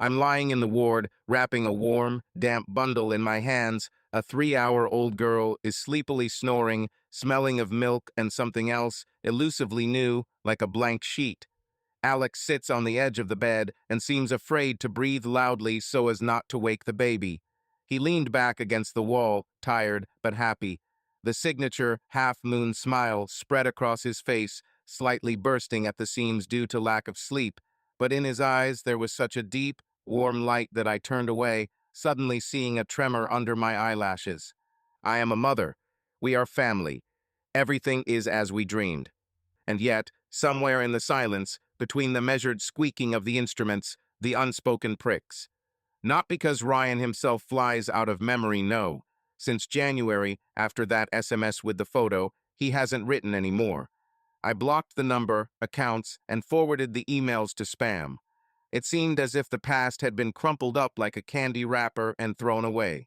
I'm lying in the ward, wrapping a warm, damp bundle in my hands. A 3-hour-old girl is sleepily snoring, smelling of milk and something else, elusively new, like a blank sheet. Alex sits on the edge of the bed and seems afraid to breathe loudly so as not to wake the baby. He leaned back against the wall, tired but happy. The signature half-moon smile spread across his face, slightly bursting at the seams due to lack of sleep, but in his eyes there was such a deep, warm light that I turned away, suddenly seeing a tremor under my eyelashes. I am a mother. We are family. Everything is as we dreamed. And yet, somewhere in the silence, between the measured squeaking of the instruments, the unspoken pricks. Not because Ryan himself flies out of memory, no. Since January, after that SMS with the photo, he hasn't written anymore. I blocked the number, accounts, and forwarded the emails to spam. It seemed as if the past had been crumpled up like a candy wrapper and thrown away.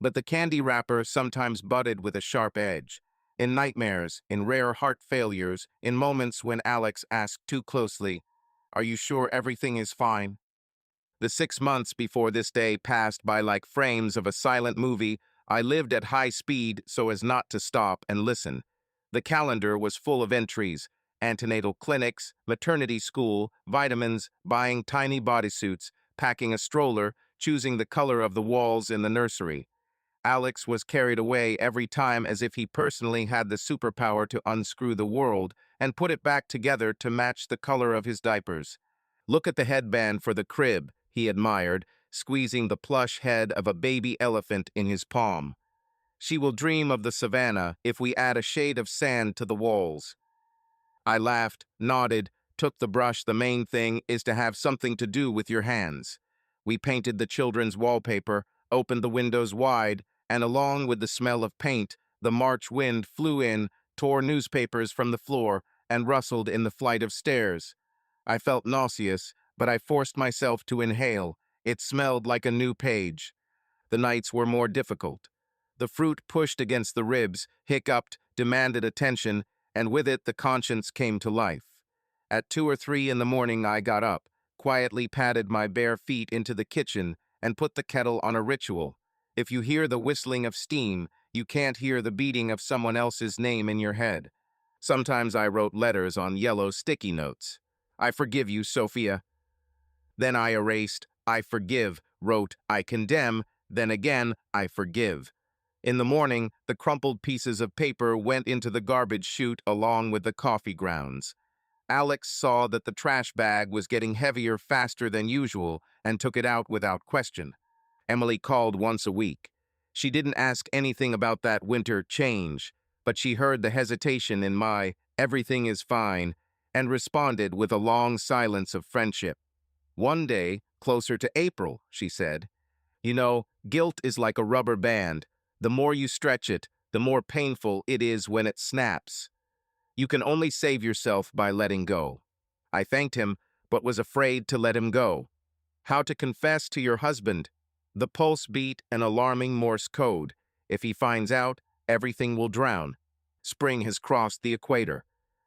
But the candy wrapper sometimes budded with a sharp edge. In nightmares, in rare heart failures, in moments when Alex asked too closely, "Are you sure everything is fine?" The 6 months before this day passed by like frames of a silent movie. I lived at high speed so as not to stop and listen. The calendar was full of entries: antenatal clinics, maternity school, vitamins, buying tiny bodysuits, packing a stroller, choosing the color of the walls in the nursery. Alex was carried away every time as if he personally had the superpower to unscrew the world and put it back together to match the color of his diapers. "Look at the headband for the crib," he admired, squeezing the plush head of a baby elephant in his palm. "She will dream of the savannah if we add a shade of sand to the walls." I laughed, nodded, took the brush. "The main thing is to have something to do with your hands." We painted the children's wallpaper, opened the windows wide, and along with the smell of paint, the March wind flew in, tore newspapers from the floor, and rustled in the flight of stairs. I felt nauseous, but I forced myself to inhale. It smelled like a new page. The nights were more difficult. The fruit pushed against the ribs, hiccuped, demanded attention, and with it the conscience came to life. At 2 or 3 in the morning I got up, quietly padded my bare feet into the kitchen, and put the kettle on a ritual. If you hear the whistling of steam, you can't hear the beating of someone else's name in your head. Sometimes I wrote letters on yellow sticky notes. "I forgive you, Sophia." Then I erased, "I forgive," wrote, "I condemn," then again, "I forgive." In the morning, the crumpled pieces of paper went into the garbage chute along with the coffee grounds. Alex saw that the trash bag was getting heavier faster than usual and took it out without question. Emily called once a week. She didn't ask anything about that winter change, but she heard the hesitation in my "everything is fine" and responded with a long silence of friendship. One day, closer to April, she said, "You know, guilt is like a rubber band. The more you stretch it, the more painful it is when it snaps. You can only save yourself by letting go." I thanked him, but was afraid to let him go. How to confess to your husband? The pulse beat an alarming Morse code. If he finds out, everything will drown. Spring has crossed the equator.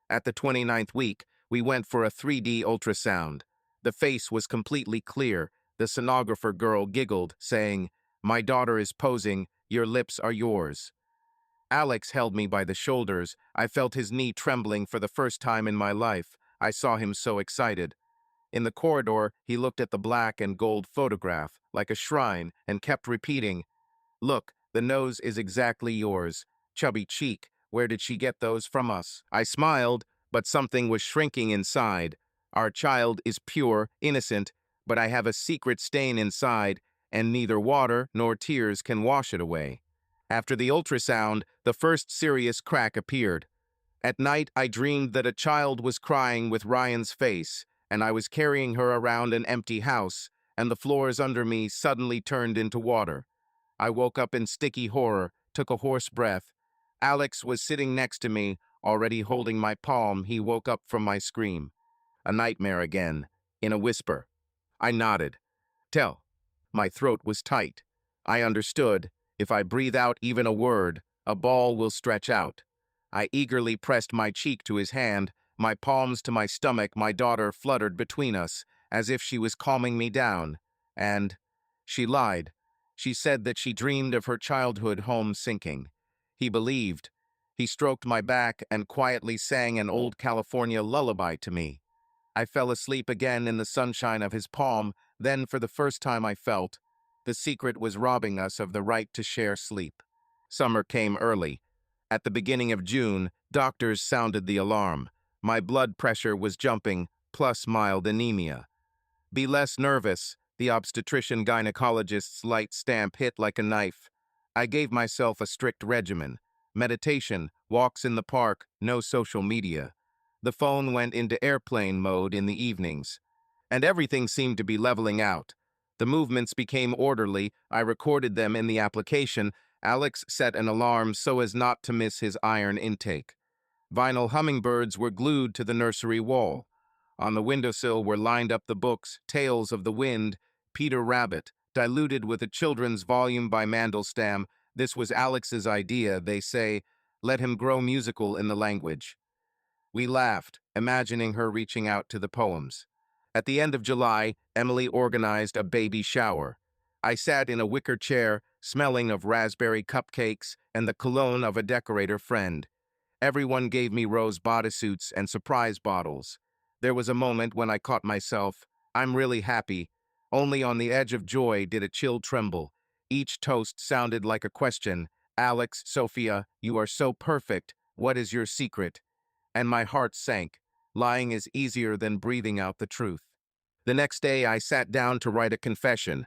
At the 29th week, we went for a 3D ultrasound. The face was completely clear. The sonographer girl giggled, saying, "My daughter is posing. Your lips are yours." Alex held me by the shoulders. I felt his knee trembling for the first time in my life. I saw him so excited. In the corridor, he looked at the black and gold photograph, like a shrine, and kept repeating, "Look, the nose is exactly yours. Chubby cheek, where did she get those from us?" I smiled, but something was shrinking inside. Our child is pure, innocent, but I have a secret stain inside, and neither water nor tears can wash it away. After the ultrasound, the first serious crack appeared. At night, I dreamed that a child was crying with Ryan's face, and I was carrying her around an empty house, and the floors under me suddenly turned into water. I woke up in sticky horror, took a hoarse breath. Alex was sitting next to me, already holding my palm. He woke up from my scream. "A nightmare again," in a whisper. I nodded. "Tell." My throat was tight. I understood. If I breathe out even a word, a ball will stretch out. I eagerly pressed my cheek to his hand, my palms to my stomach. My daughter fluttered between us, as if she was calming me down. And she lied. She said that she dreamed of her childhood home sinking. He believed. He stroked my back and quietly sang an old California lullaby to me. I fell asleep again in the sunshine of his palm. Then, for the first time, I felt the secret was robbing us of the right to share sleep. Summer came early. At the beginning of June, doctors sounded the alarm. My blood pressure was jumping, plus mild anemia. Be less nervous, the obstetrician gynecologist's light stamp hit like a knife. I gave myself a strict regimen. Meditation, walks in the park, no social media. The phone went into airplane mode in the evenings. And everything seemed to be leveling out. The movements became orderly. I recorded them in the application. Alex set an alarm so as not to miss his iron intake. Vinyl hummingbirds were glued to the nursery wall. On the windowsill were lined up the books, Tales of the Wind, Peter Rabbit, diluted with a children's volume by Mandelstam. This was Alex's idea, they say. Let him grow musical in the language. We laughed, imagining her reaching out to the poems. At the end of July, Emily organized a baby shower. I sat in a wicker chair, smelling of raspberry cupcakes and the cologne of a decorator friend. Everyone gave me rose bodysuits and surprise bottles. There was a moment when I caught myself. I'm really happy. Only on the edge of joy did a chill tremble. Each toast sounded like a question. Alex, Sophia, you are so perfect. What is your secret? And my heart sank. Lying is easier than breathing out the truth. The next day, I sat down to write a confession.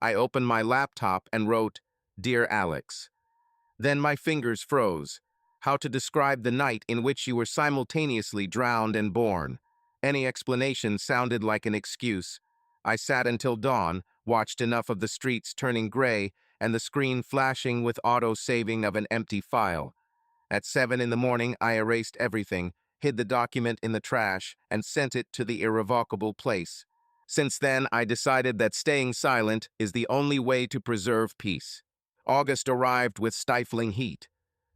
I opened my laptop and wrote, Dear Alex. Then my fingers froze. How to describe the night in which you were simultaneously drowned and born? Any explanation sounded like an excuse. I sat until dawn, watched enough of the streets turning gray and the screen flashing with auto-saving of an empty file. At 7 in the morning, I erased everything, hid the document in the trash, and sent it to the irrevocable place. Since then, I decided that staying silent is the only way to preserve peace. August arrived with stifling heat.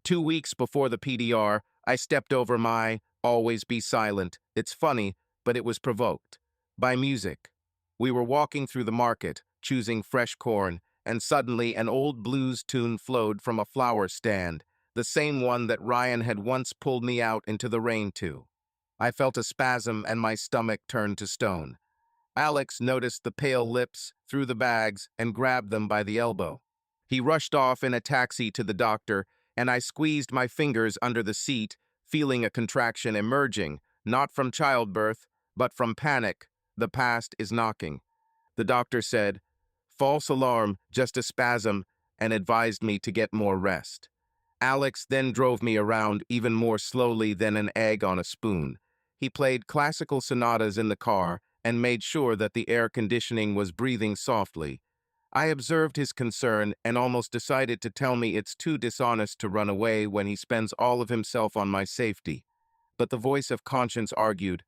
2 weeks before the PDR, I stepped over my always be silent. It's funny, but it was provoked by music. We were walking through the market, choosing fresh corn, and suddenly an old blues tune flowed from a flower stand, the same one that Ryan had once pulled me out into the rain to. I felt a spasm and my stomach turned to stone. Alex noticed the pale lips, threw the bags, and grabbed them by the elbow. He rushed off in a taxi to the doctor, and I squeezed my fingers under the seat, feeling a contraction emerging, not from childbirth, but from panic. The past is knocking. The doctor said, false alarm, just a spasm, and advised me to get more rest. Alex then drove me around even more slowly than an egg on a spoon. He played classical sonatas in the car and made sure that the air conditioning was breathing softly. I observed his concern and almost decided to tell me it's too dishonest to run away when he spends all of himself on my safety. But the voice of conscience argued,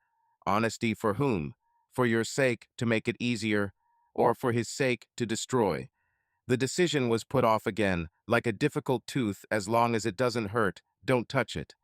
honesty for whom? For your sake, to make it easier, or for his sake, to destroy? The decision was put off again, like a difficult tooth. As long as it doesn't hurt, don't touch it.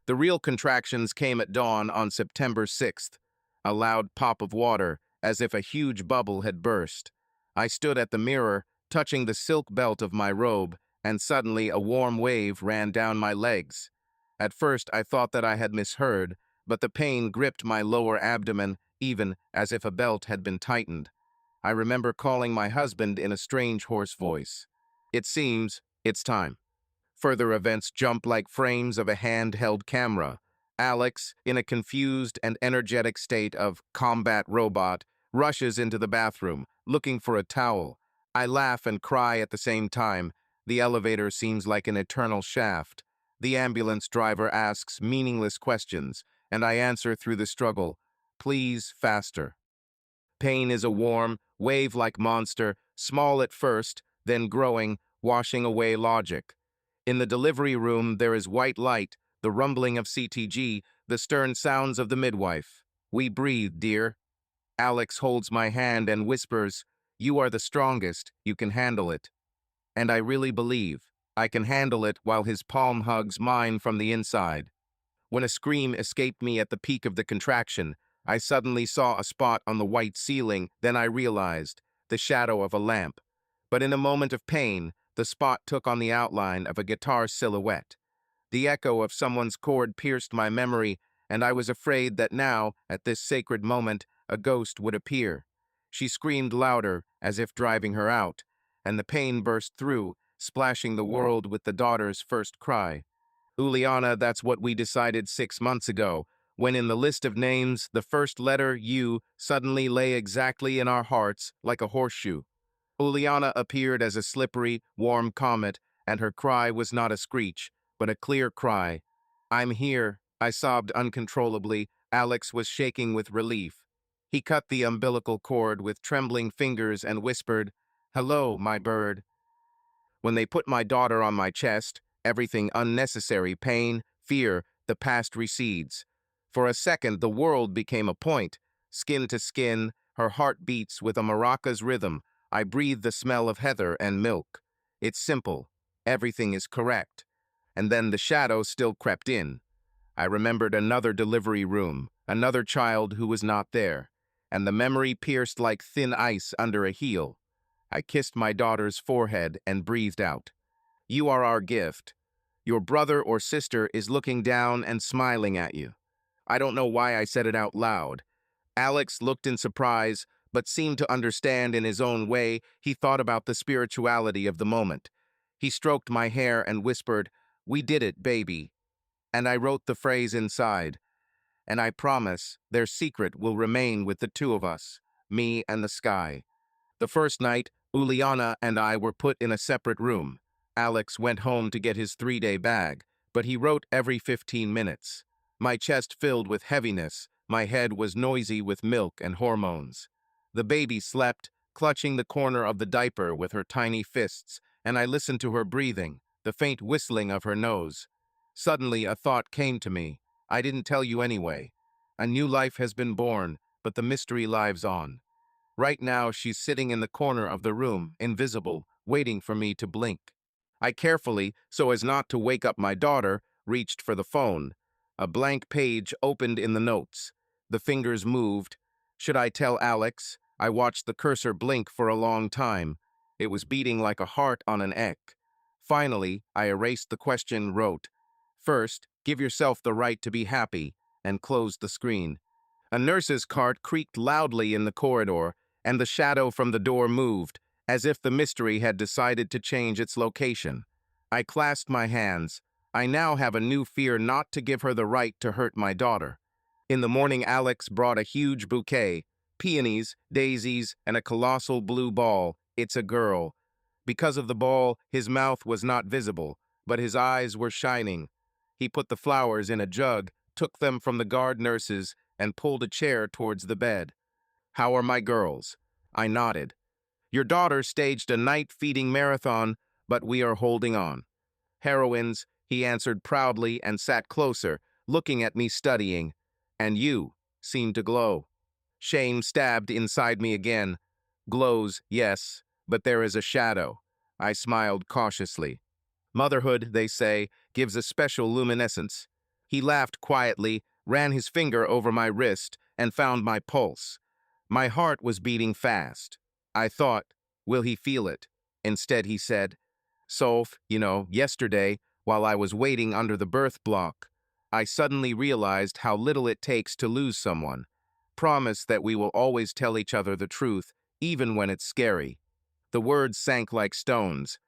The real contractions came at dawn on September 6th. A loud pop of water, as if a huge bubble had burst. I stood at the mirror, touching the silk belt of my robe, and suddenly a warm wave ran down my legs. At first I thought that I had misheard, but the pain gripped my lower abdomen, even as if a belt had been tightened. I remember calling my husband in a strange hoarse voice. It seems it's time. Further events jump like frames of a handheld camera. Alex, in a confused and energetic state of combat robot, rushes into the bathroom, looking for a towel. I laugh and cry at the same time. The elevator seems like an eternal shaft. The ambulance driver asks meaningless questions, and I answer through the struggle, please, faster. Pain is a warm, wave-like monster, small at first, then growing, washing away logic. In the delivery room, there is white light, the rumbling of CTG, the stern sounds of the midwife. We breathe, dear. Alex holds my hand and whispers, you are the strongest, you can handle it. And I really believe I can handle it while his palm hugs mine from the inside. When a scream escaped me at the peak of the contraction, I suddenly saw a spot on the white ceiling. Then I realized the shadow of a lamp. But in a moment of pain, the spot took on the outline of a guitar silhouette. The echo of someone's chord pierced my memory, and I was afraid that now, at this sacred moment, a ghost would appear. She screamed louder, as if driving her out, and the pain burst through, splashing the world with the daughter's first cry. Uliana, that's what we decided 6 months ago, when in the list of names, the first letter, U, suddenly lay exactly in our hearts, like a horseshoe. Uliana appeared as a slippery, warm comet, and her cry was not a screech, but a clear cry. "I'm here," I sobbed uncontrollably. Alex was shaking with relief. He cut the umbilical cord with trembling fingers and whispered, "Hello, my bird." When they put my daughter on my chest, everything unnecessary, pain, fear, the past recedes. For a second, the world became a point. Skin to skin, her heart beats with a maraca's rhythm. I breathe the smell of heather and milk. It's simple. Everything is correct. And then the shadow still crept in. I remembered another delivery room, another child who was not there, and the memory pierced like thin ice under a heel. I kissed my daughter's forehead and breathed out. "You are our gift. Your brother or sister is looking down and smiling at you." I don't know why I said it out loud. Alex looked in surprise, but seemed to understand in his own way. He thought about the spirituality of the moment. He stroked my hair and whispered, "We did it, baby." And I wrote the phrase inside. "And I promise their secret will remain with the two of us, me and the sky." The first night, Uliana and I were put in a separate room. Alex went home to get his 3-day bag, but he wrote every 15 minutes. My chest filled with heaviness, my head was noisy with milk and hormones. The baby slept, clutching the corner of the diaper with her tiny fists, and I listened to her breathing, the faint whistling of her nose. Suddenly, a thought came to me. I didn't tell you anyway. A new life has been born, but the mystery lives on. Right now, she's sitting in the corner of the room, invisible, waiting for me to blink. I carefully, so as not to wake up my daughter, reached for the phone. A blank page opened in the notes. The fingers moved. Should I tell Alex? I watched the cursor blink for a long time. It was beating like a heart on an egg. Finally, I erased the question, wrote, "First, give yourself the right to be happy," and closed the screen. A nurse's cart creaked loudly in the corridor, and the shadow from the door moved, as if the mystery had decided to change its location. I clasped my hands. I now have a new fear not to give her the right to hurt my daughter. In the morning, Alex brought a huge bouquet, peonies, daisies, and a colossal blue ball. It's a girl. Because of the ball, his mouth was not visible, but his eyes were shining. He put the flowers in a jug, took them from the guard nurses, and pulled a chair towards the bed. "How are my girls?" I nodded. "Your daughter staged a night-feeding marathon, but we are holding on." "Heroines," he answered proudly and sat closer, looking at me studying. "And you seem to glow." Shame stabbed inside me again. "Glows, yes, but there is a shadow." I smiled cautiously. "Motherhood, they say, gives a special luminescence." He laughed quietly, ran his finger over my wrist, and found my pulse. My heart was beating fast. I thought, will he feel it? Instead, he said, "Soph, yesterday, while I was waiting under the birth block, I suddenly realized how little it takes to lose someone. Promise that we will always tell each other the truth, even when it's scary." The words sank like stones.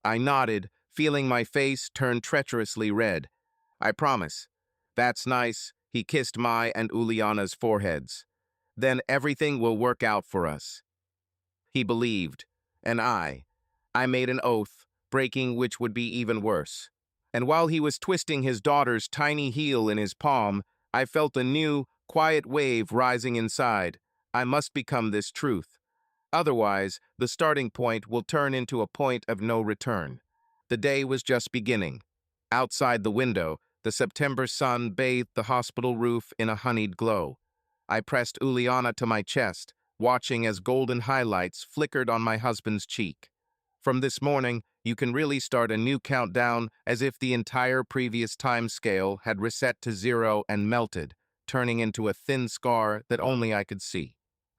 I nodded, feeling my face turn treacherously red. "I promise." "That's nice." He kissed my and Uliana's foreheads. "Then everything will work out for us." He believed. And I made an oath, breaking which would be even worse. And while he was twisting his daughter's tiny heel in his palm, I felt a new, quiet wave rising inside. I must become this truth. Otherwise, the starting point will turn into a point of no return. The day was just beginning. Outside the window, the September sun bathed the hospital roof in a honeyed glow. I pressed Uliana to my chest, watching as golden highlights flickered on my husband's cheek. From this morning, you can really start a new countdown, as if the entire previous time scale had reset to zero and melted, turning into a thin scar that only I could see.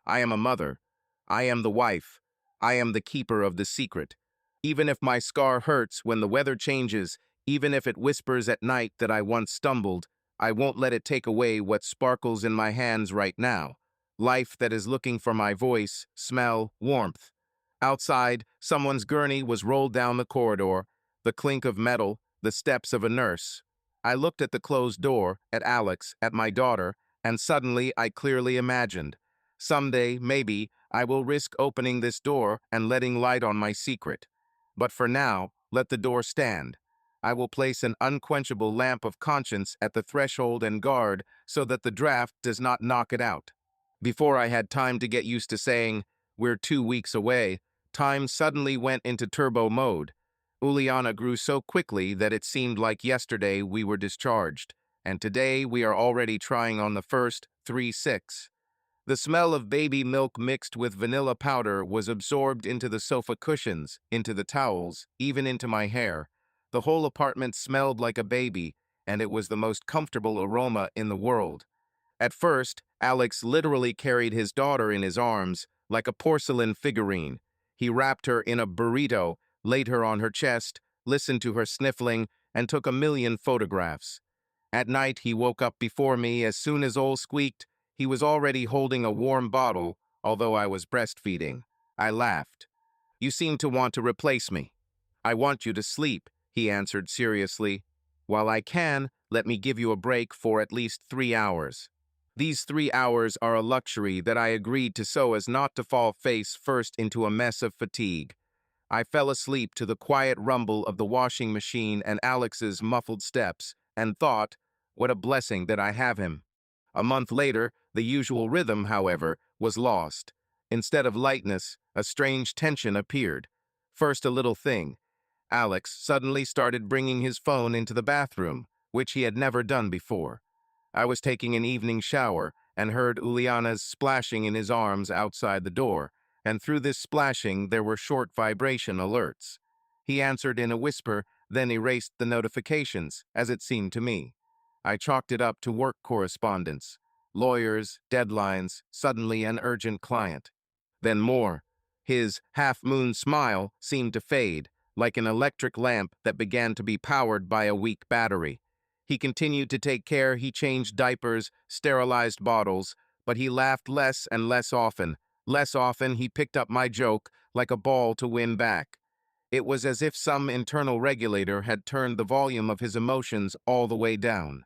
I am a mother. I am the wife. I am the keeper of the secret. Even if my scar hurts when the weather changes, even if it whispers at night that I once stumbled, I won't let it take away what sparkles in my hands right now. Life that is looking for my voice, smell, warmth. Outside, someone's gurney was rolled down the corridor, the clink of metal, the steps of a nurse. I looked at the closed door, at Alex, at my daughter, and suddenly I clearly imagined. Someday, maybe, I will risk opening this door and letting light on my secret. But for now, let the door stand. I will place an unquenchable lamp of conscience at the threshold and guard so that the draft does not knock it out. Before I had time to get used to saying, "We're 2 weeks away," time suddenly went into turbo mode. Uliana grew so quickly that it seemed like yesterday we were discharged, and today we are already trying on the first 3-6. The smell of baby milk mixed with vanilla powder was absorbed into the sofa cushions, into the towels, even into my hair. The whole apartment smelled like a baby, and it was the most comfortable aroma in the world. At first, Alex literally carried his daughter in his arms, like a porcelain figurine. He wrapped her in a burrito, laid her on her chest, listened to her sniffling, and took a million photographs. At night, he woke up before me. As soon as Ole squeaked, he was already holding a warm bottle, although I was breastfeeding. I laughed. "You seem to want to replace me." "I want you to sleep," he answered seriously. "While I can, let me give you a break for at least 3 hours." These 3 hours are a luxury that I agreed to so as not to fall face first into a mess of fatigue. I fell asleep to the quiet rumble of the washing machine and Alex's muffled steps, and thought, what a blessing that I have him. A month later, the usual rhythm, however, was lost. Instead of lightness, a strange tension appeared. First a little thing. Alex suddenly started bringing his phone into the bathroom, which he had never done before. I was taking an evening shower and heard Uliana's splashing in his arms outside the door, and through this splashing there were short vibration alerts. He answered in a whisper, then erased the notifications, as it seemed to me. I chalked it up to work correspondence. Lawyers, deadlines, suddenly an urgent client. Then more. His half-moon smile seemed to fade, like an electric lamp that began to be powered by a weak battery. He continued to take care. He changed diapers, sterilized bottles, but he laughed less and less often. Less often he picked up my joke like a ball to win back. It was as if some internal regulator had turned the volume of his emotions all the way down.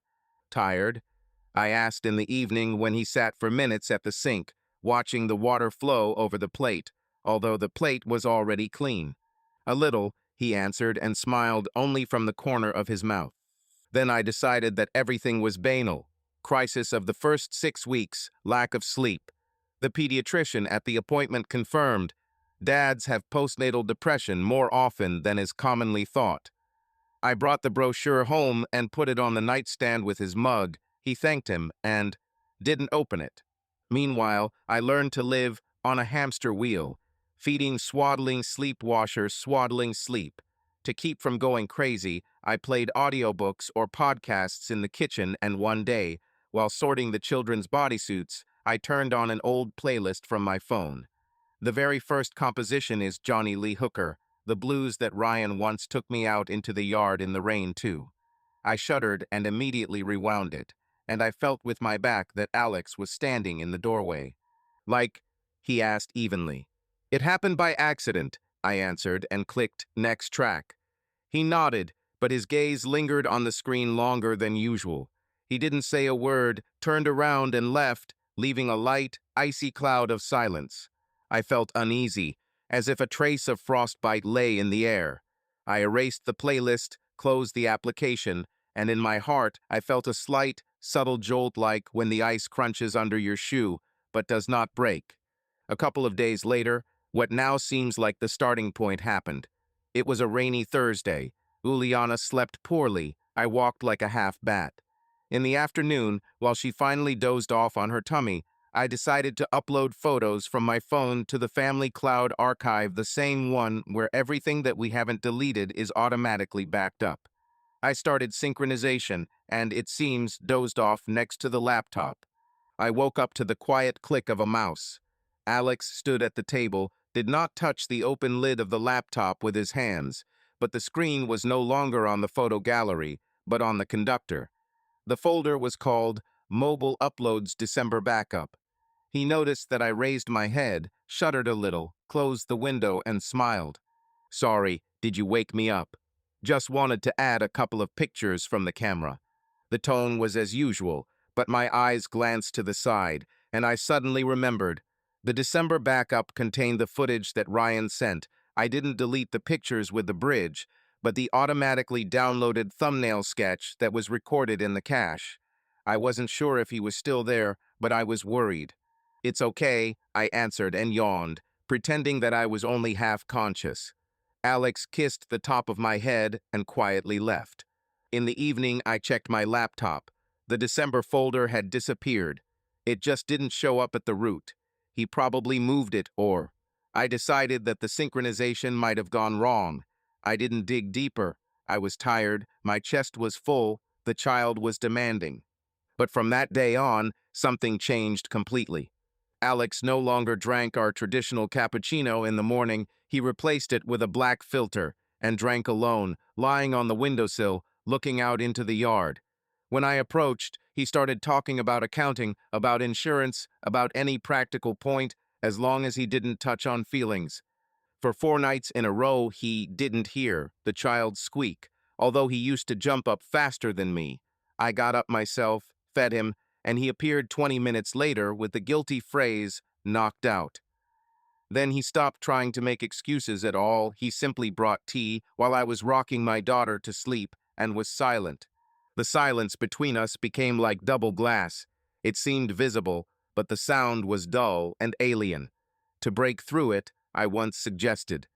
"Tired?" I asked in the evening when he sat for minutes at the sink, watching the water flow over the plate, although the plate was already clean. "A little," he answered and smiled only from the corner of his mouth. Then I decided that everything was banal. Crisis of the first 6 weeks, lack of sleep. The pediatrician at the appointment confirmed, dads have postnatal depression more often than is commonly thought. I brought the brochure home and put it on the nightstand with his mug. He thanked him and didn't open it. Meanwhile, I learned to live on a hamster wheel, feeding swaddling sleepwasher swaddling sleep. To keep from going crazy, I played audiobooks or podcasts in the kitchen, and one day, while sorting the children's bodysuits, I turned on an old playlist from my phone. The very first composition is Johnny Lee Hooker, the blues that Ryan once took me out into the yard in the rain to. I shuddered and immediately rewound it, and I felt with my back that Alex was standing in the doorway. "Like?" he asked evenly. "It happened by accident," I answered and clicked next track. He nodded, but his gaze lingered on the screen longer than usual. He didn't say a word, turned around and left, leaving a light, icy cloud of silence. I felt uneasy, as if a trace of frostbite lay in the air. I erased the playlist, closed the application, and in my heart I felt a slight, subtle jolt like when the ice crunches under your shoe, but does not break. A couple of days later, what now seems like the starting point happened. It was a rainy Thursday. Uliana slept poorly. I walked like a half-bat. In the afternoon, while she finally dozed off on her tummy, I decided to upload photos from my phone to the family cloud archive, the same one where everything that we haven't deleted is automatically backed up. I started synchronization, and it seems dozed off next to the laptop. I woke up to the quiet click of a mouse. Alex stood at the table, did not touch the open lid of the laptop with his hands, but the screen was no longer on the photo gallery, but on the conductor. The folder was called Mobile Uploads December Backup. He noticed that I raised my head, shuddered a little, closed the window, and smiled. "Sorry, did you wake me up? Just wanted to add a couple of pictures from the camera." The tone was as usual, but my eyes glanced to the side, and I suddenly remembered. The December backup contained the footage that Ryan sent. I didn't delete the pictures with the bridge, but the automatically downloaded thumbnail sketch that was recorded in the cache. I wasn't sure if he was still there, but I was worried. "It's okay," I answered and yawned, pretending that I was only half conscious. Alex kissed the top of my head and quietly left. In the evening, I checked my laptop. The December folder had disappeared. It just didn't show up at the root. He probably moved it, or I decided that the synchronization might have gone wrong. I didn't dig deeper. I was tired, my chest was full, the child was demanding. But from that day on, something changed completely. Alex no longer drank our traditional cappuccino in the morning. He replaced it with a black filter and drank alone, lying on the windowsill, looking out into the yard. When I approached, he started talking about accounting, about insurance, about any practical point, as long as he didn't touch on feelings. For 4 nights in a row, he didn't hear the child squeak, although he used to jump up faster than me. I got up myself, fed him, and he appeared 20 minutes later with the guilty phrase, "knocked out." Then he stopped trying to make excuses at all. He simply brought tea while I was rocking my daughter to sleep and was silent. The silence between us became like double glass. It seemed visible, but the sound was dull and alien. To break through it, I once suggested,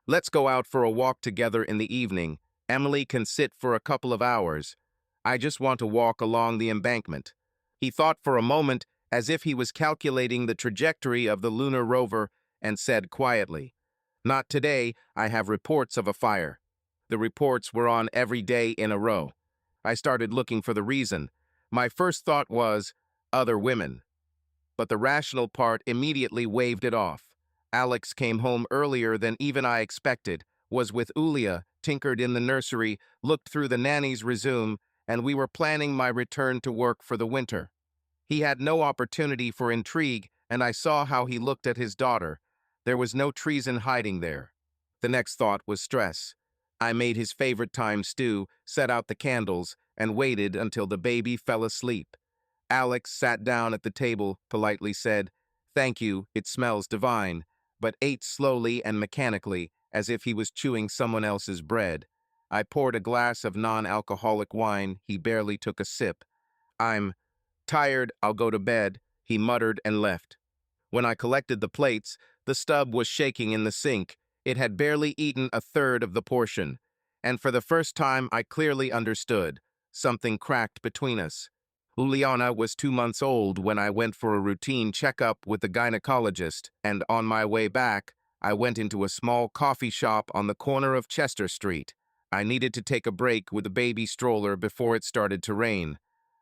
"Let's go out for a walk together in the evening. Emily can sit for a couple of hours. I just want to walk along the embankment." He thought for a moment, as if he was calculating the trajectory of the lunar rover, and said quietly, "Not today, I have reports of a fire." The reports were on every day in a row. I started looking for the reason. My first thought was, other women. But the rational part immediately waved it off. Alex came home earlier than even I expected, was with Ulia, tinkered in the nursery, looked through the nanny's resume, and we were planning my return to work for the winter. He had no opportunity for intrigue, and I saw how he looked at his daughter. There was no treason hiding there. The next thought was stress. I made his favorite thyme stew, set out the candles, and waited until the baby fell asleep. Alex sat down at the table, politely said, "Thank you, it smells divine," but ate slowly and mechanically, as if he was chewing someone else's bread. I poured a glass of non-alcoholic wine. He barely took a sip. "I'm tired, I'll go to bed," he muttered and left. When I collected the plates, the stub was shaking in the sink. It had barely eaten a third of the portion. And for the first time, I clearly understood. Something cracked between us. Uliana was 2 months old when I went for a routine checkup with the gynecologist, and on my way back, I went into a small coffee shop on the corner of Chester Street. I needed to take a break with the baby stroller before it started to rain.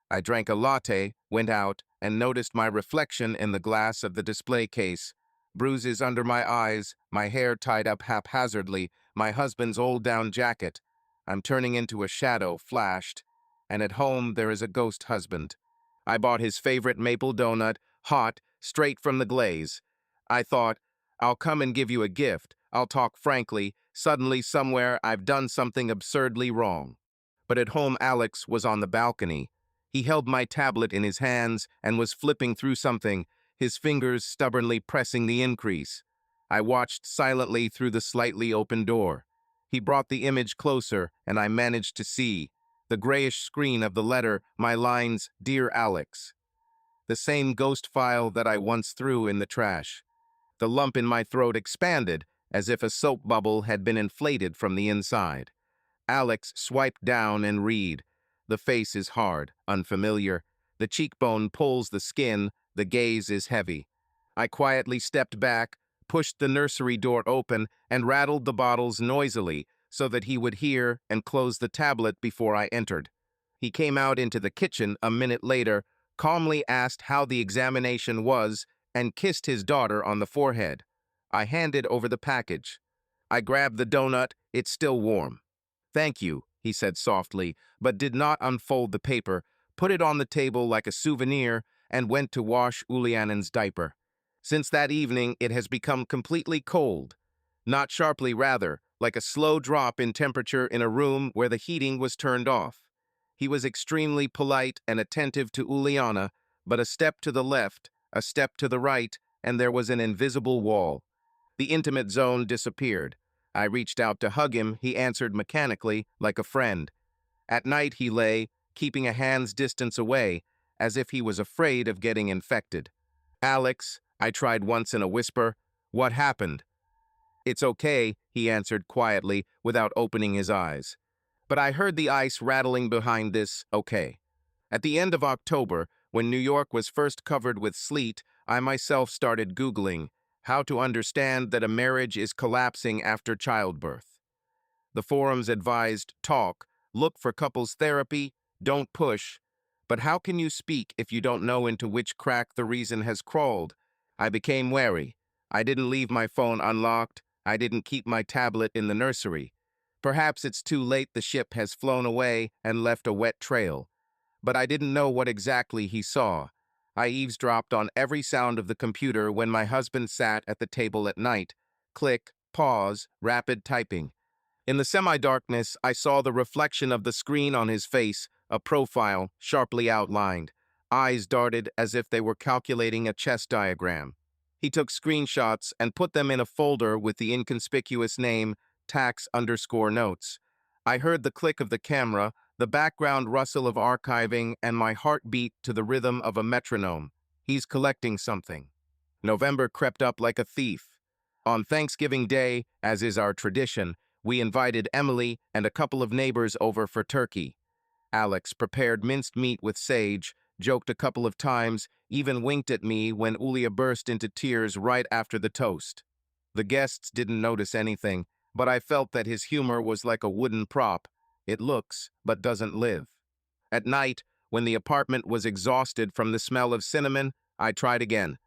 I drank a latte, went out, and noticed my reflection in the glass of the display case. Bruises under my eyes, my hair tied up haphazardly, my husband's old down jacket. "I'm turning into a shadow," flashed. And at home there is a ghost husband. I bought his favorite maple donut, hot, straight from the glaze. I thought, I'll come and give you a gift. I'll talk frankly. Suddenly, somewhere, I've done something absurdly wrong. But at home, Alex was on the balcony. He held my tablet in his hands and was flipping through something, his fingers stubbornly pressing the increase. I watched silently through the slightly open door. He brought the image closer, and I managed to see the grayish screen of the letter, my lines, "Dear Alex." The same ghost file that I once threw in the trash. The lump in my throat expanded, as if a soap bubble had been inflated from the inside. Alex swiped down and read. The face is hard, unfamiliar. The cheekbone pulls the skin, the gaze is heavy. I quietly stepped back, pushed the nursery door open, and rattled the bottles noisily so that he would hear and close the tablet before I entered. He came out into the kitchen a minute later, calmly asked how the examination was, and kissed his daughter on the forehead. I handed over the package. I grabbed the donut. It's still warm. Thank you, he said softly, but did not unfold the paper, put it on the table like a souvenir, and went to wash Ulianen's diaper. Since that evening, it has become completely cold. Not sharply, rather, like a slow drop in temperature in a room where the heating was turned off. He was extremely polite and attentive to Uliana, but a step to the left, a step to the right, and there was an invisible wall. The intimate zone disappeared. I reached out to hug him. He answered mechanically, like a friend. At night he lay, keeping a hand's distance away, as if he was afraid of getting infected. Alex, I tried once in a whisper. What happened? It's okay, he answered quietly, without opening his eyes. But I heard the ice rattling behind this okay. At the end of October, when New York was first covered with sleet, I myself started Googling how to understand that a marriage is collapsing after childbirth. The forums advised talk, look for couples therapy, don't push. But how can you speak if you don't know into which crack the reason has crawled? I became wary. I didn't leave my phone unlocked. I didn't keep my tablet in the nursery. Perhaps it's too late, the ship has flown away and left a wet trail. But I didn't know what exactly he saw. I eavesdropped on every sound of the computer when my husband sat at the table at night. Click, pause, rapid typing. In the semi-darkness, I saw the reflection of the screen on his face, a profile, sharply outlined. Eyes darted as if they were calculating a chess diagram. He took screenshots and put them in a folder with the inconspicuous name tax_notes. I heard the click of the camera, the background rustle of archiving, and my heart beat to the rhythm of a metronome. He's collecting something. November crept up like a thief. On Thanksgiving Day, as is our tradition, we invited Emily and a couple of neighbors over for turkey. Alex prepared minced meat with sage, joked a couple of times, even winked at me when Ulia burst into tears right after the toast. The guests didn't notice anything, but I felt that his humor was like a wooden prop. It looks, but doesn't live. At night, when the apartment was exhausted from the smell of cinnamon, I tried again.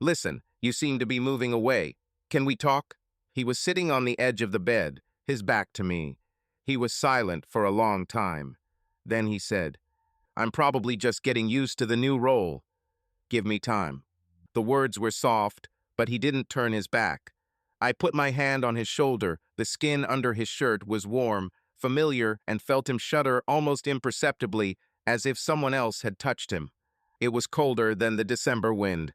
Listen, you seem to be moving away. Can we talk? He was sitting on the edge of the bed, his back to me. He was silent for a long time. Then he said, I'm probably just getting used to the new role. Give me time. The words were soft, but he didn't turn his back. I put my hand on his shoulder. The skin under his shirt was warm, familiar, and felt him shudder almost imperceptibly, as if someone else had touched him. It was colder than the December wind.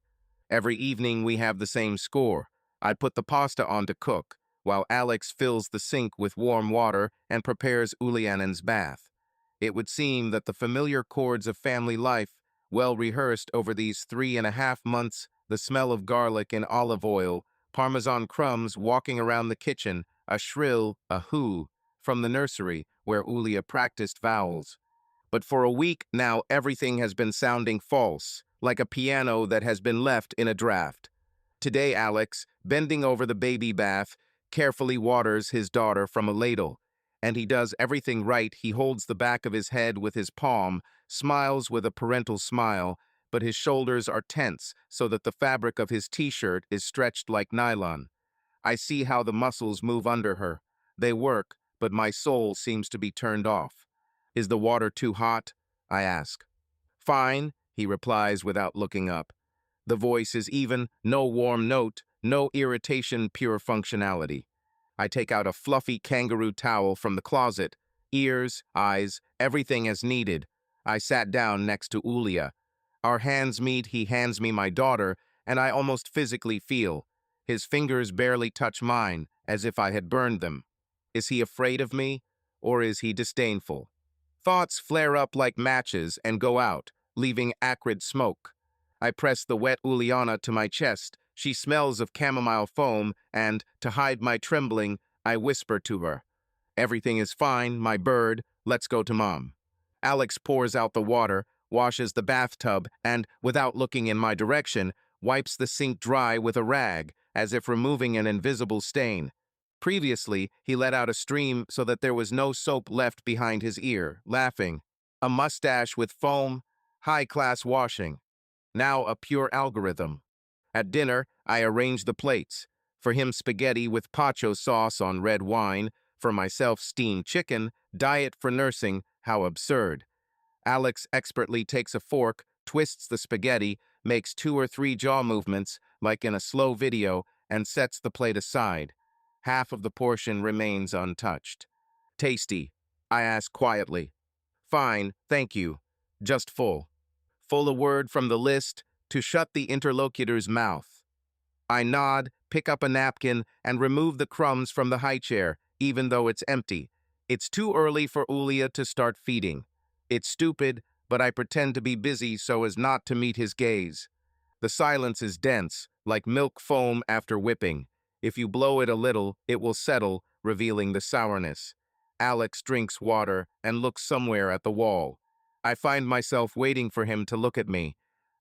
Every evening we have the same score. I put the pasta on to cook, while Alex fills the sink with warm water and prepares Ulianen's bath. It would seem that the familiar chords of family life, well rehearsed over these 3.5 months, the smell of garlic and olive oil, Parmesan crumbs walking around the kitchen, a shrill "ahoo" from the nursery where Ulia practiced vowels. But for a week now everything has been sounding false, like a piano that has been left in a draft. Today Alex, bending over the baby bath, carefully waters his daughter from a ladle. And he does everything right. He holds the back of his head with his palm, smiles with a parental smile, but his shoulders are tense so that the fabric of his t-shirt is stretched like nylon. I see how the muscles move under her. They work, but my soul seems to be turned off. Is the water too hot? I ask. Fine, he replies without looking up. The voice is even, no warm note, no irritation, pure functionality. I take out a fluffy kangaroo towel from the closet. Ears, eyes, everything as needed. I sat down next to Ulia. Our hands meet, he hands me my daughter, and I almost physically feel. His fingers barely touch mine, as if I had burned them. Is he afraid of me, or is he disdainful? Thoughts flare up like matches and go out, leaving acrid smoke. I press the wet Uliana to my chest. She smells of chamomile foam, and, to hide my trembling, I whisper to her. Everything is fine, my bird. Let's go to Mom. Alex pours out the water, washes the bathtub, and, without looking in my direction, wipes the sink dry with a rag, as if removing an invisible stain. Previously, he let out a stream so that there was no soap left behind his ear, laughing. A mustache with foam, high-class washing. Now a pure algorithm. At dinner, I arrange the plates. For him, spaghetti with pacho sauce on red wine. For myself, steamed chicken. Diet for nursing. How absurd. Alex expertly takes a fork, twists the spaghetti, makes 2 or 3 jaw movements, like in a slow video, and sets the plate aside. Half of the portion remains untouched. Tasty, I ask quietly. Fine, thank you. Just full. Full a word from the list to shut the interlocutor's mouth. I nod, pick up a napkin, and remove the crumbs from the high chair, even though it's empty. It's too early for Ulia to start feeding. It's stupid, but I pretend to be busy so as not to meet his gaze. The silence is dense, like milk foam after whipping. If you blow it a little, it will settle, revealing the sourness. Alex drinks water and looks somewhere at the wall. I find myself waiting for him to look at me.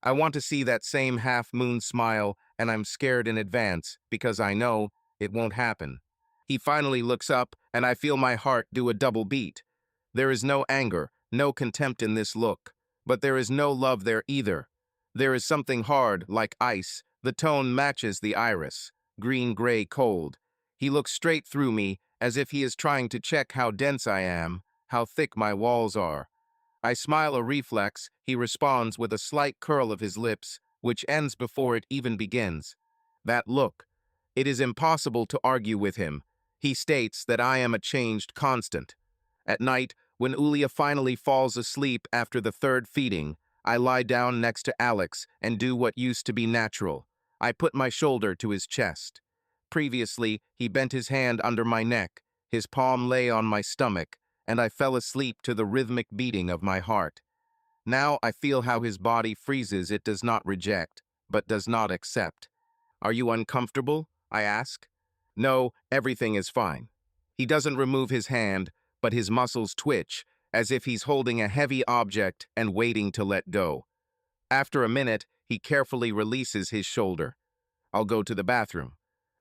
I want to see that same half-moon smile, and I'm scared in advance because I know it won't happen. He finally looks up, and I feel my heart do a double beat. There is no anger, no contempt in this look, but there is no love there either. There is something hard, like ice. The tone matches the iris, green-gray cold. He looks straight through me, as if he is trying to check how dense I am, how thick my walls are. I smile a reflex. He responds with a slight curl of his lips, which ends before it even begins. That look. It is impossible to argue with him. He states that I am a changed constant. At night, when Ulia finally falls asleep after the third feeding, I lie down next to Alex and do what used to be natural. I put my shoulder to his chest. Previously, he bent his hand under my neck, his palm lay on my stomach, and I fell asleep to the rhythmic beating of my heart. Now I feel how his body freezes. It does not reject, but does not accept. Are you uncomfortable? I ask. No, everything is fine. He doesn't remove his hand, but his muscles twitch, as if he's holding a heavy object and waiting to let go. After a minute, he carefully releases his shoulder. I'll go to the bathroom.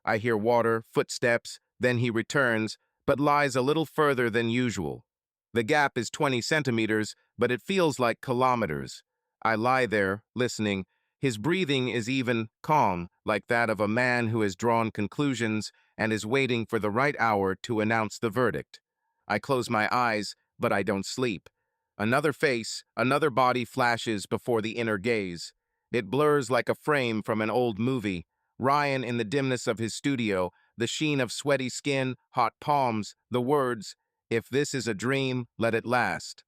I hear water, footsteps, then he returns, but lies a little further than usual. The gap is 20 centimeters, but it feels like kilometers. I lie there, listening. His breathing is even calm, like that of a man who has drawn conclusions and is waiting for the right hour to announce the verdict. I close my eyes, but I don't sleep. Another face, another body flashes before the inner gaze. It blurs like a frame from an old movie. Ryan in the dimness of his studio, the sheen of sweaty skin, hot palms, the words, "If this is a dream, let it last."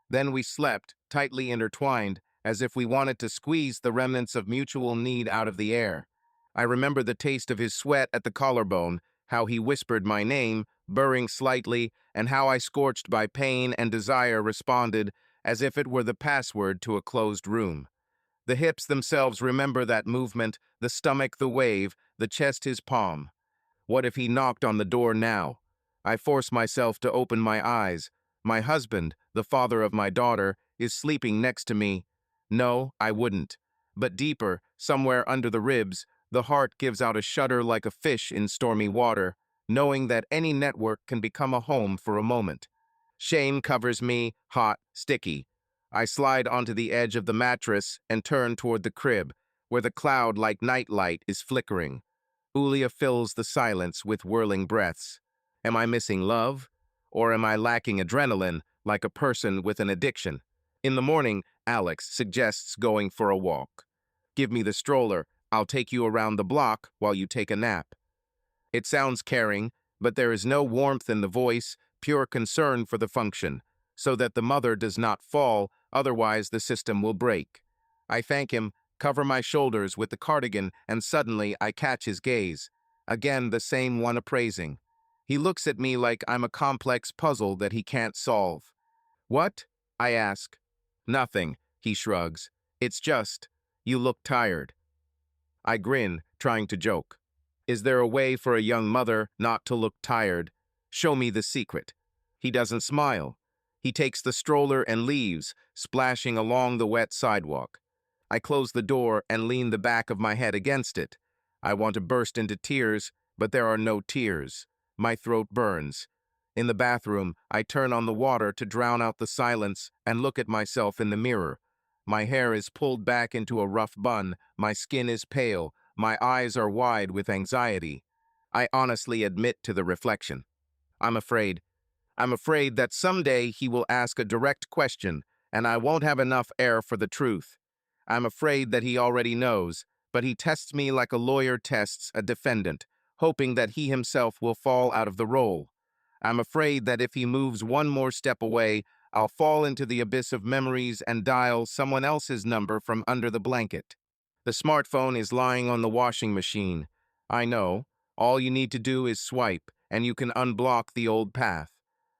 Then we slept, tightly intertwined, as if we wanted to squeeze the remnants of mutual need out of the air. I remember the taste of his sweat at the collarbone, how he whispered my name, burring slightly, and how I, scorched by pain and desire, responded as if it were the password to a closed room. The hips themselves remember that movement, the stomach the wave, the chest his palm. What if he knocked on the door now? I force myself to open my eyes. My husband, the father of my daughter, is sleeping next to me. No, I wouldn't. But deeper, somewhere under the ribs, the heart gives out a shudder like a fish in stormy water, knowing that any network can become a home for a moment. Shame covers me, hot, sticky. I slide onto the edge of the mattress and turn toward the crib, where the cloud-like nightlight is flickering. Ulia fills the silence with whirling breaths. Am I missing love? Or am I lacking adrenaline, like a person with an addiction? In the morning, Alex suggests going for a walk. Give me the stroller. I'll take you around the block while you take a nap. It sounds caring, but there is no warmth in the voice, pure concern for the function, so that the mother does not fall, otherwise the system will break. I thank him, cover my shoulders with the cardigan, and suddenly I catch his gaze. Again the same one appraising. He looks at me like I'm a complex puzzle that he can't solve. What? I ask. Nothing, he shrugs. It's just, you look tired. I grin, trying to joke. Is there a way for a young mother not to look tired? Show me the secret. He doesn't smile. He takes the stroller and leaves, splashing along the wet sidewalk. I close the door and lean the back of my head against it. I want to burst into tears, but there are no tears. My throat burns. In the bathroom, I turn on the water to drown out the silence and look at myself in the mirror. My hair is pulled back into a rough bun, my skin is pale, My eyes are wide with anxiety. I honestly admit to the reflection. I'm afraid. I'm afraid that someday he will ask a direct question, and I won't have enough air for the truth. I'm afraid that he already knows, but he tests me like a lawyer tests a defendant, hoping that he himself will fall out of the role. I'm afraid that if he moves one more step away, I'll fall into the abyss of memories and dial someone else's number from under the blanket. The smartphone is lying on the washing machine. I know. All you need to do is swipe, and you can unblock the old path.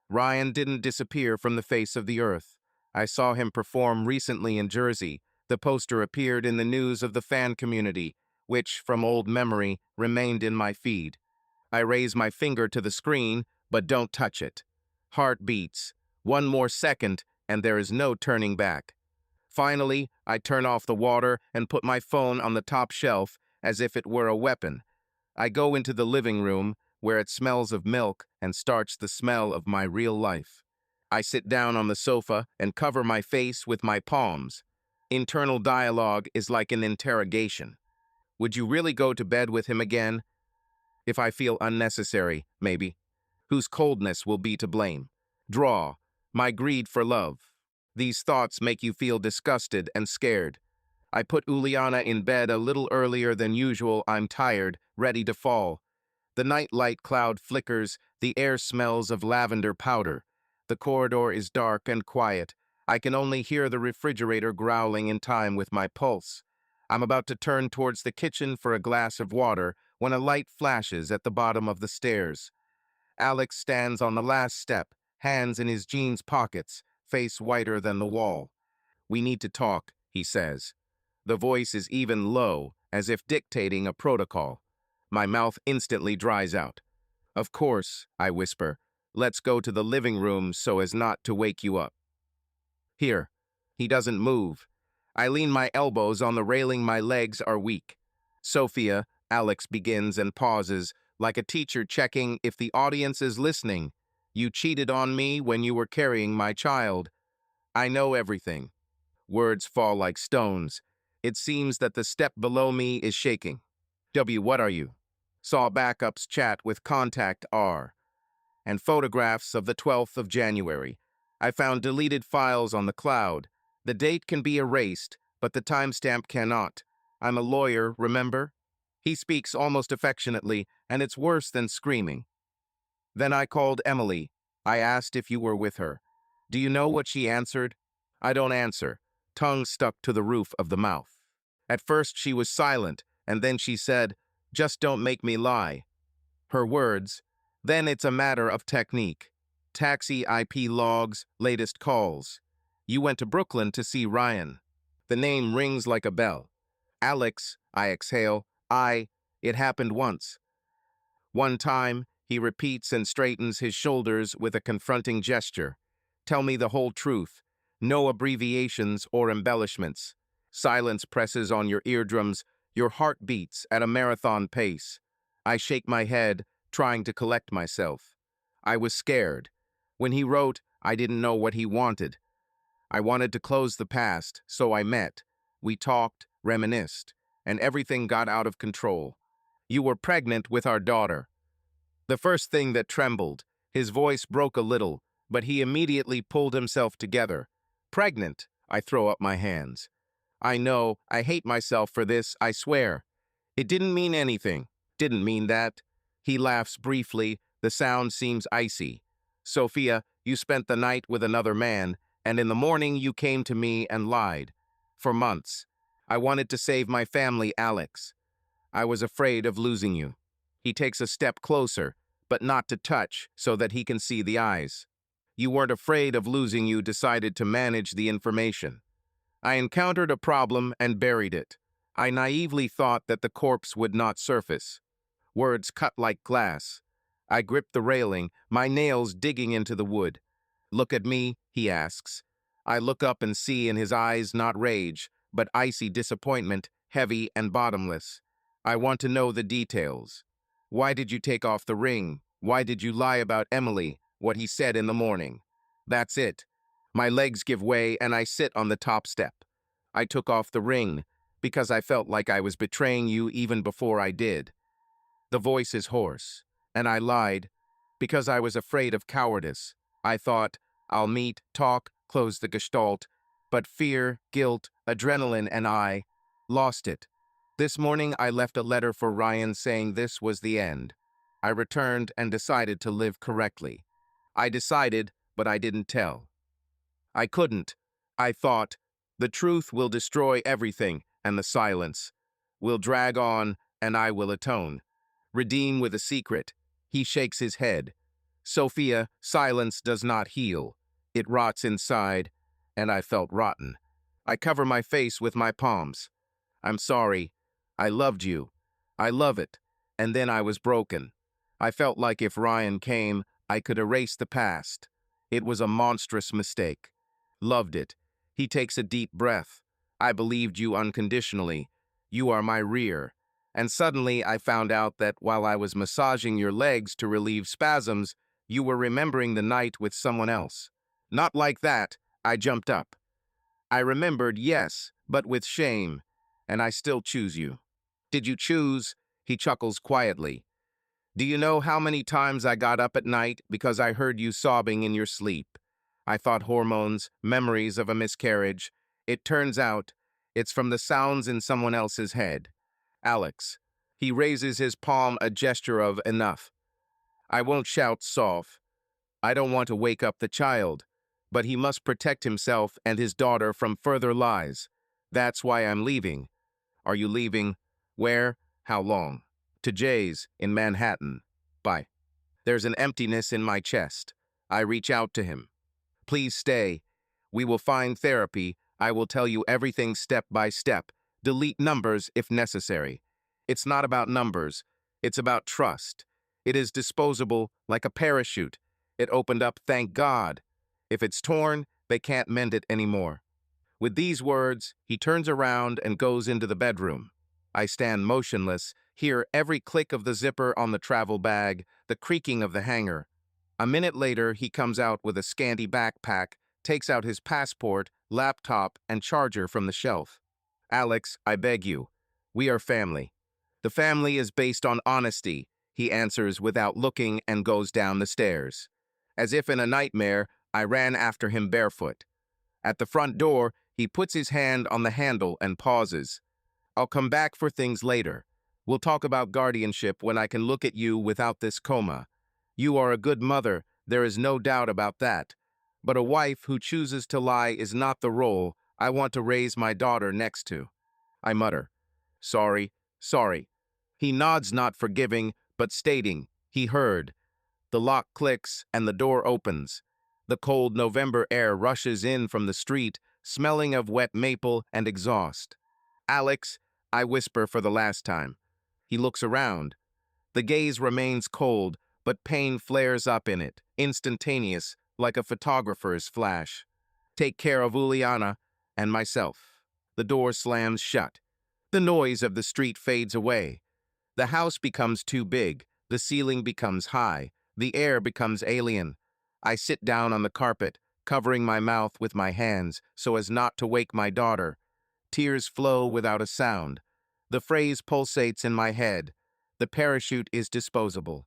Ryan didn't disappear from the face of the earth. I saw him perform recently in Jersey. The poster appeared in the news of the fan community, which, from old memory, remained in my feed. I raise my finger to the screen, but don't touch it. Heart beats. One more second, and there is no turning back. Finally, I turn off the water and put my phone on the top shelf as if it were a weapon. I go into the living room, where it smells of milk and starts the smell of my real life. I sit down on the sofa and cover my face with my palms. Internal dialogue is like an interrogation. Would you really go to bed with him again? If I feel unnecessary, maybe. Whose coldness will be to blame? Draw. My greed for love. These thoughts make you feel disgusted and scared. I put Uliana in bed a little earlier than usual. I'm tired, ready to fall. The night light cloud flickers, the air smells of lavender powder. The corridor is dark and quiet. I can only hear the refrigerator growling in time with my pulse. I'm about to turn towards the kitchen for a glass of water when a light flashes at the bottom of the stairs. Alex stands on the last step, hands in his jeans pockets, face whiter than the wall. "We need to talk," he says. The voice is even low, as if dictating a protocol. My mouth instantly dries out. "Of course," I whisper. "Let's go to the living room so as not to wake you up." Here. He doesn't move. I lean my elbows on the railing. My legs are weak. "Sophia," Alex begins and pauses, like a teacher checking if the audience is listening. "You cheated on me when you were carrying my child." I know everything. Words fall like stones. It seems that the step below me is shaking. What are you? Saw backups chat with contact R. And photographs of the 12th of January. I found deleted files on the cloud. The date can be erased, but the timestamp cannot. I'm a lawyer, remember? He speaks almost affectionately, and it's worse than screaming. Then I called Emily. I asked if you were with her. Do you know what she answered? I don't answer. Tongue stuck to the roof of the mouth. At first she was silent, and then she said, "Just don't make me lie." Her words, "Then it's a matter of technique. Taxi IP logs, latest calls. You went to Brooklyn to see Ryan." The name rings like a bell. "Alex," I exhale. It happened once. One time, he repeats and straightens his shoulders with a confronting gesture. "Tell me the whole truth. No abbreviations or embellishments." Silence presses on your eardrums. Your heart beats at a marathon pace. I shake my head, trying to collect myself. I was scared. When he wrote, I didn't know what he wanted. I wanted to close the past, so I met. We talked, reminisced, and everything got out of control. "You were pregnant with our daughter." The first thing that trembled, his voice broke a little, but he immediately pulled himself together. "Pregnant?" I throw up my hands. I know, I hate myself for this, I swear. "It didn't mean anything. Didn't mean that." He laughs briefly, the sound seems icy. "Sophia, you spent the night with another man, and in the morning you came to me and lied. For months. I wanted to save my family, Alex. I was afraid of losing you." He takes a step closer, but not to touch, so that he can see the eyes. "You weren't afraid of losing you, decided to manage the information. I encountered a problem and buried it. I naively thought that the corpse would not surface." Words cut like glass. I grip the railing, my nails digging into the wood. "Look at me," he asks. I look up and see in his eyes not rage, but icy disappointment, heavy and bottomless. "I want to know the details. Why did you take off the ring? Why did you lie about Emily, what he said in the morning?" That's it. My legs give way and I sit on the top step. "I took off the ring. because I felt like I was betraying you even before I did. The voice is hoarse, and I lied because I was afraid of cowardice. I thought, I'll meet, talk, close the gestalt, but fear, guilt, adrenaline, and I lost it. This morning I left a letter for Ryan saying this was the end. I returned and decided to live correctly. I decided, but I didn't tell. I couldn't. I thought, the truth will destroy everything, and the silence will drag on, and I will atone. Redeem with a secret. He shakes his head. Sophia, silence does not heal. It rots inside, and I felt rotten. I cover my face with my palms. I'm sorry. I loved you. I love it. And then I was broken. I felt like if Ryan came, I could erase the past. It was a monstrous mistake. Loved it. He takes a deep breath. I believed you unconditionally. You are my rear. And suddenly I found out that while I was massaging your legs to relieve spasms, you were remembering the night with someone else. Not like that. I jumped up. I remembered, yes, but with shame, and I still choose you. Did you choose? He chuckles quietly. Do you know how many times I got up at night because I heard you sobbing in your sleep? I thought hormones, memories of a miscarriage. It turns out, it's from the sounds in someone else's head. Alex. He raises his palm, a gesture of enough. I won't shout soft. I don't want to wake up the child, but he must protect himself and his daughter from further lies. That's why I'm leaving. Are you leaving? Where? How long? To Jay's in Manhattan. Bye. There's an emptiness in my chest. I reach out to him. Please stay. We will find therapy. I will tell you everything step by step. Delete numbers if necessary. It's not about numbers. It's about trust. It is disposable like a parachute. It opened up, thank God. If it's torn, they can't mend it anymore. With these words, he turns around and goes into the bedroom. I stand motionless, hear every click of the zipper on the travel bag, the creaking of the hanger. A minute later, he comes out with a scanty backpack, takes out his passport, laptop, and charger from the shelf. Alex, I beg you. We are family. The family is based on honesty, he answers without looking and goes down the stairs. As if in a nightmare, I ran after him barefoot. At the front door, he puts his hand on the handle and pauses. I'll come back for things later. We'll talk about guardianship when I can look at you without this coma. You are a good mother, there is no doubt about that. But a wife who chooses to lie is not the role I want to raise my daughter next to. I mutter, sorry, sorry. He nods, not forgiving, but stating, he heard. The lock clicks and the door opens. The cold November air rushes in from the street, smelling of wet maple and exhaust. Alex, I whisper for the last time. He looks around. The gaze remains cold, but pain flares up in it, instantaneous, like a photographer's flash. Take care of Uliana and myself. The door slams shut. The noise of the street fades away. The house becomes too big. The ceiling becomes high. The air becomes alien. I sit down on the carpet, covering my mouth with my hands so as not to wake my daughter. Tears flow without a sound. The phrase pulsates in my head. The parachute is disposable.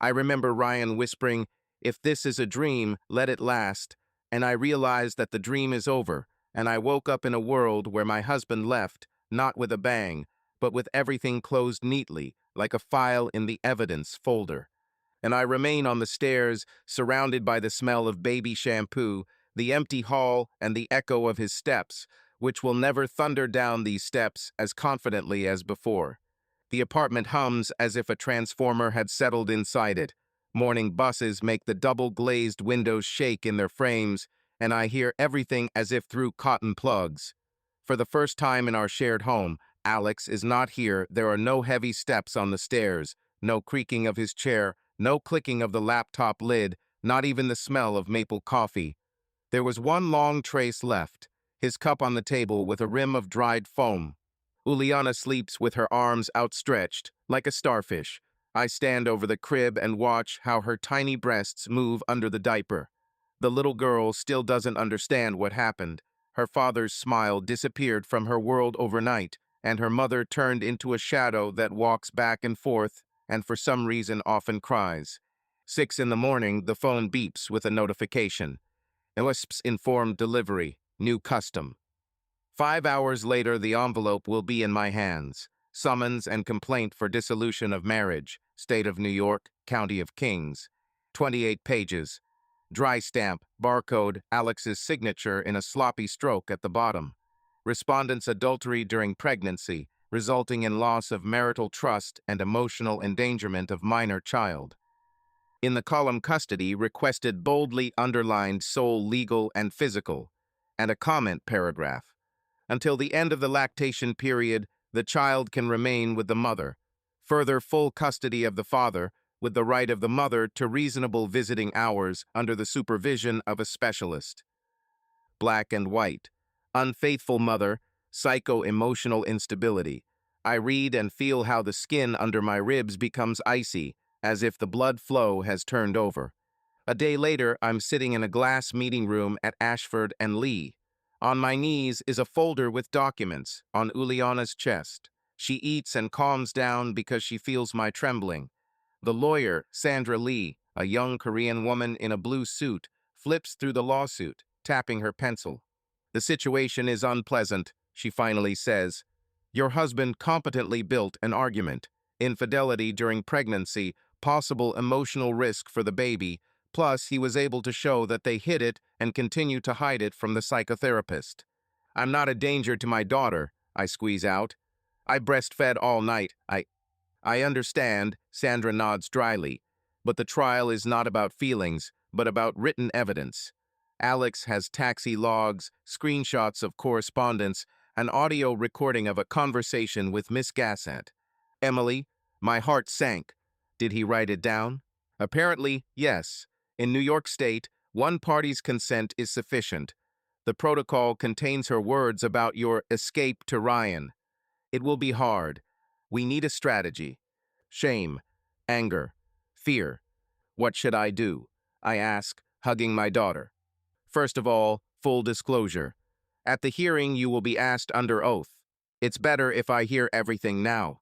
I remember Ryan whispering, if this is a dream, let it last. And I realized that the dream is over, and I woke up in a world where my husband left, not with a bang, but with everything closed neatly, like a file in the evidence folder. And I remain on the stairs, surrounded by the smell of baby shampoo, the empty hall, and the echo of his steps, which will never thunder down these steps as confidently as before. The apartment hums as if a transformer had settled inside it. Morning buses make the double-glazed windows shake in their frames, and I hear everything as if through cotton plugs. For the first time in our shared home, Alex is not here. There are no heavy steps on the stairs, no creaking of his chair, no clicking of the laptop lid, not even the smell of maple coffee. There was one long trace left, his cup on the table with a rim of dried foam. Uliana sleeps with her arms outstretched, like a starfish. I stand over the crib and watch how her tiny breasts move under the diaper. The little girl still doesn't understand what happened. Her father's smile disappeared from her world overnight, and her mother turned into a shadow that walks back and forth and for some reason often cries. 6 in the morning, the phone beeps with a notification. WISP's informed delivery, new custom. 5 hours later, the envelope will be in my hands. Summons and complaint for dissolution of marriage, State of New York, County of Kings. 28 pages. Dry stamp, barcode, Alex's signature in a sloppy stroke at the bottom. Respondent's adultery during pregnancy, resulting in loss of marital trust and emotional endangerment of minor child. In the column custody, requested boldly underlined sole legal and physical, and a comment paragraph. Until the end of the lactation period, the child can remain with the mother. Further, full custody of the father, with the right of the mother to reasonable visiting hours under the supervision of a specialist. Black and white. Unfaithful mother, psycho-emotional instability. I read and feel how the skin under my ribs becomes icy, as if the blood flow has turned over. A day later, I'm sitting in a glass meeting room at Ashford and Lee. On my knees is a folder with documents on Uliana's chest. She eats and calms down because she feels my trembling. The lawyer, Sandra Lee, a young Korean woman in a blue suit, flips through the lawsuit, tapping her pencil. The situation is unpleasant, she finally says. Your husband competently built an argument. Infidelity during pregnancy, possible emotional risk for the baby, plus he was able to show that they hid it and continue to hide it from the psychotherapist. I'm not a danger to my daughter, I squeeze out. I breastfed all night. I understand, Sandra nods dryly, but the trial is not about feelings, but about written evidence. Alex has taxi logs, screenshots of correspondence, an audio recording of a conversation with Miss Gassant. Emily, my heart sank. Did he write it down? Apparently, yes. In New York State, one party's consent is sufficient. The protocol contains her words about your escape to Ryan. It will be hard. We need a strategy. Shame, anger, fear. What should I do? I ask, hugging my daughter. First of all, full disclosure. At the hearing, you will be asked under oath. It's better if I hear everything now.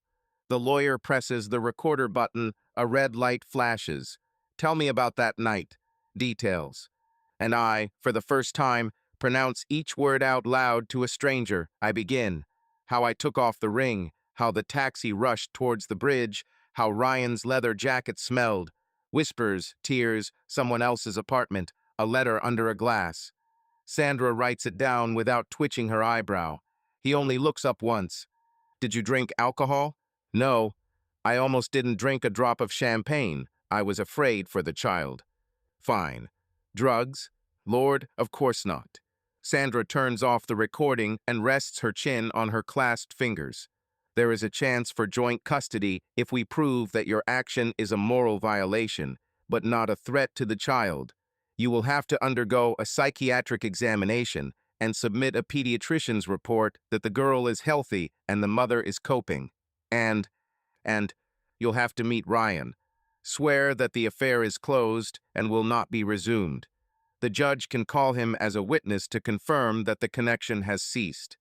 The lawyer presses the recorder button, a red light flashes. Tell me about that night. Details. And I, for the first time, pronounce each word out loud to a stranger. I begin. How I took off the ring, how the taxi rushed towards the bridge, how Ryan's leather jacket smelled. Whispers, tears, someone else's apartment, a letter under a glass. Sandra writes it down without twitching her eyebrow. He only looks up once. Did you drink alcohol? No. I almost didn't drink a drop of champagne. I was afraid for the child. Fine. Drugs? Lord, of course not. Sandra turns off the recording and rests her chin on her clasped fingers. There is a chance for joint custody if we prove that your action is a moral violation, but not a threat to the child. You will have to undergo a psychiatric examination and submit a pediatrician's report that the girl is healthy and the mother is coping. And you'll have to meet Ryan. Swear that the affair is closed and will not be resumed. The judge can call him as a witness to confirm that the connection has ceased.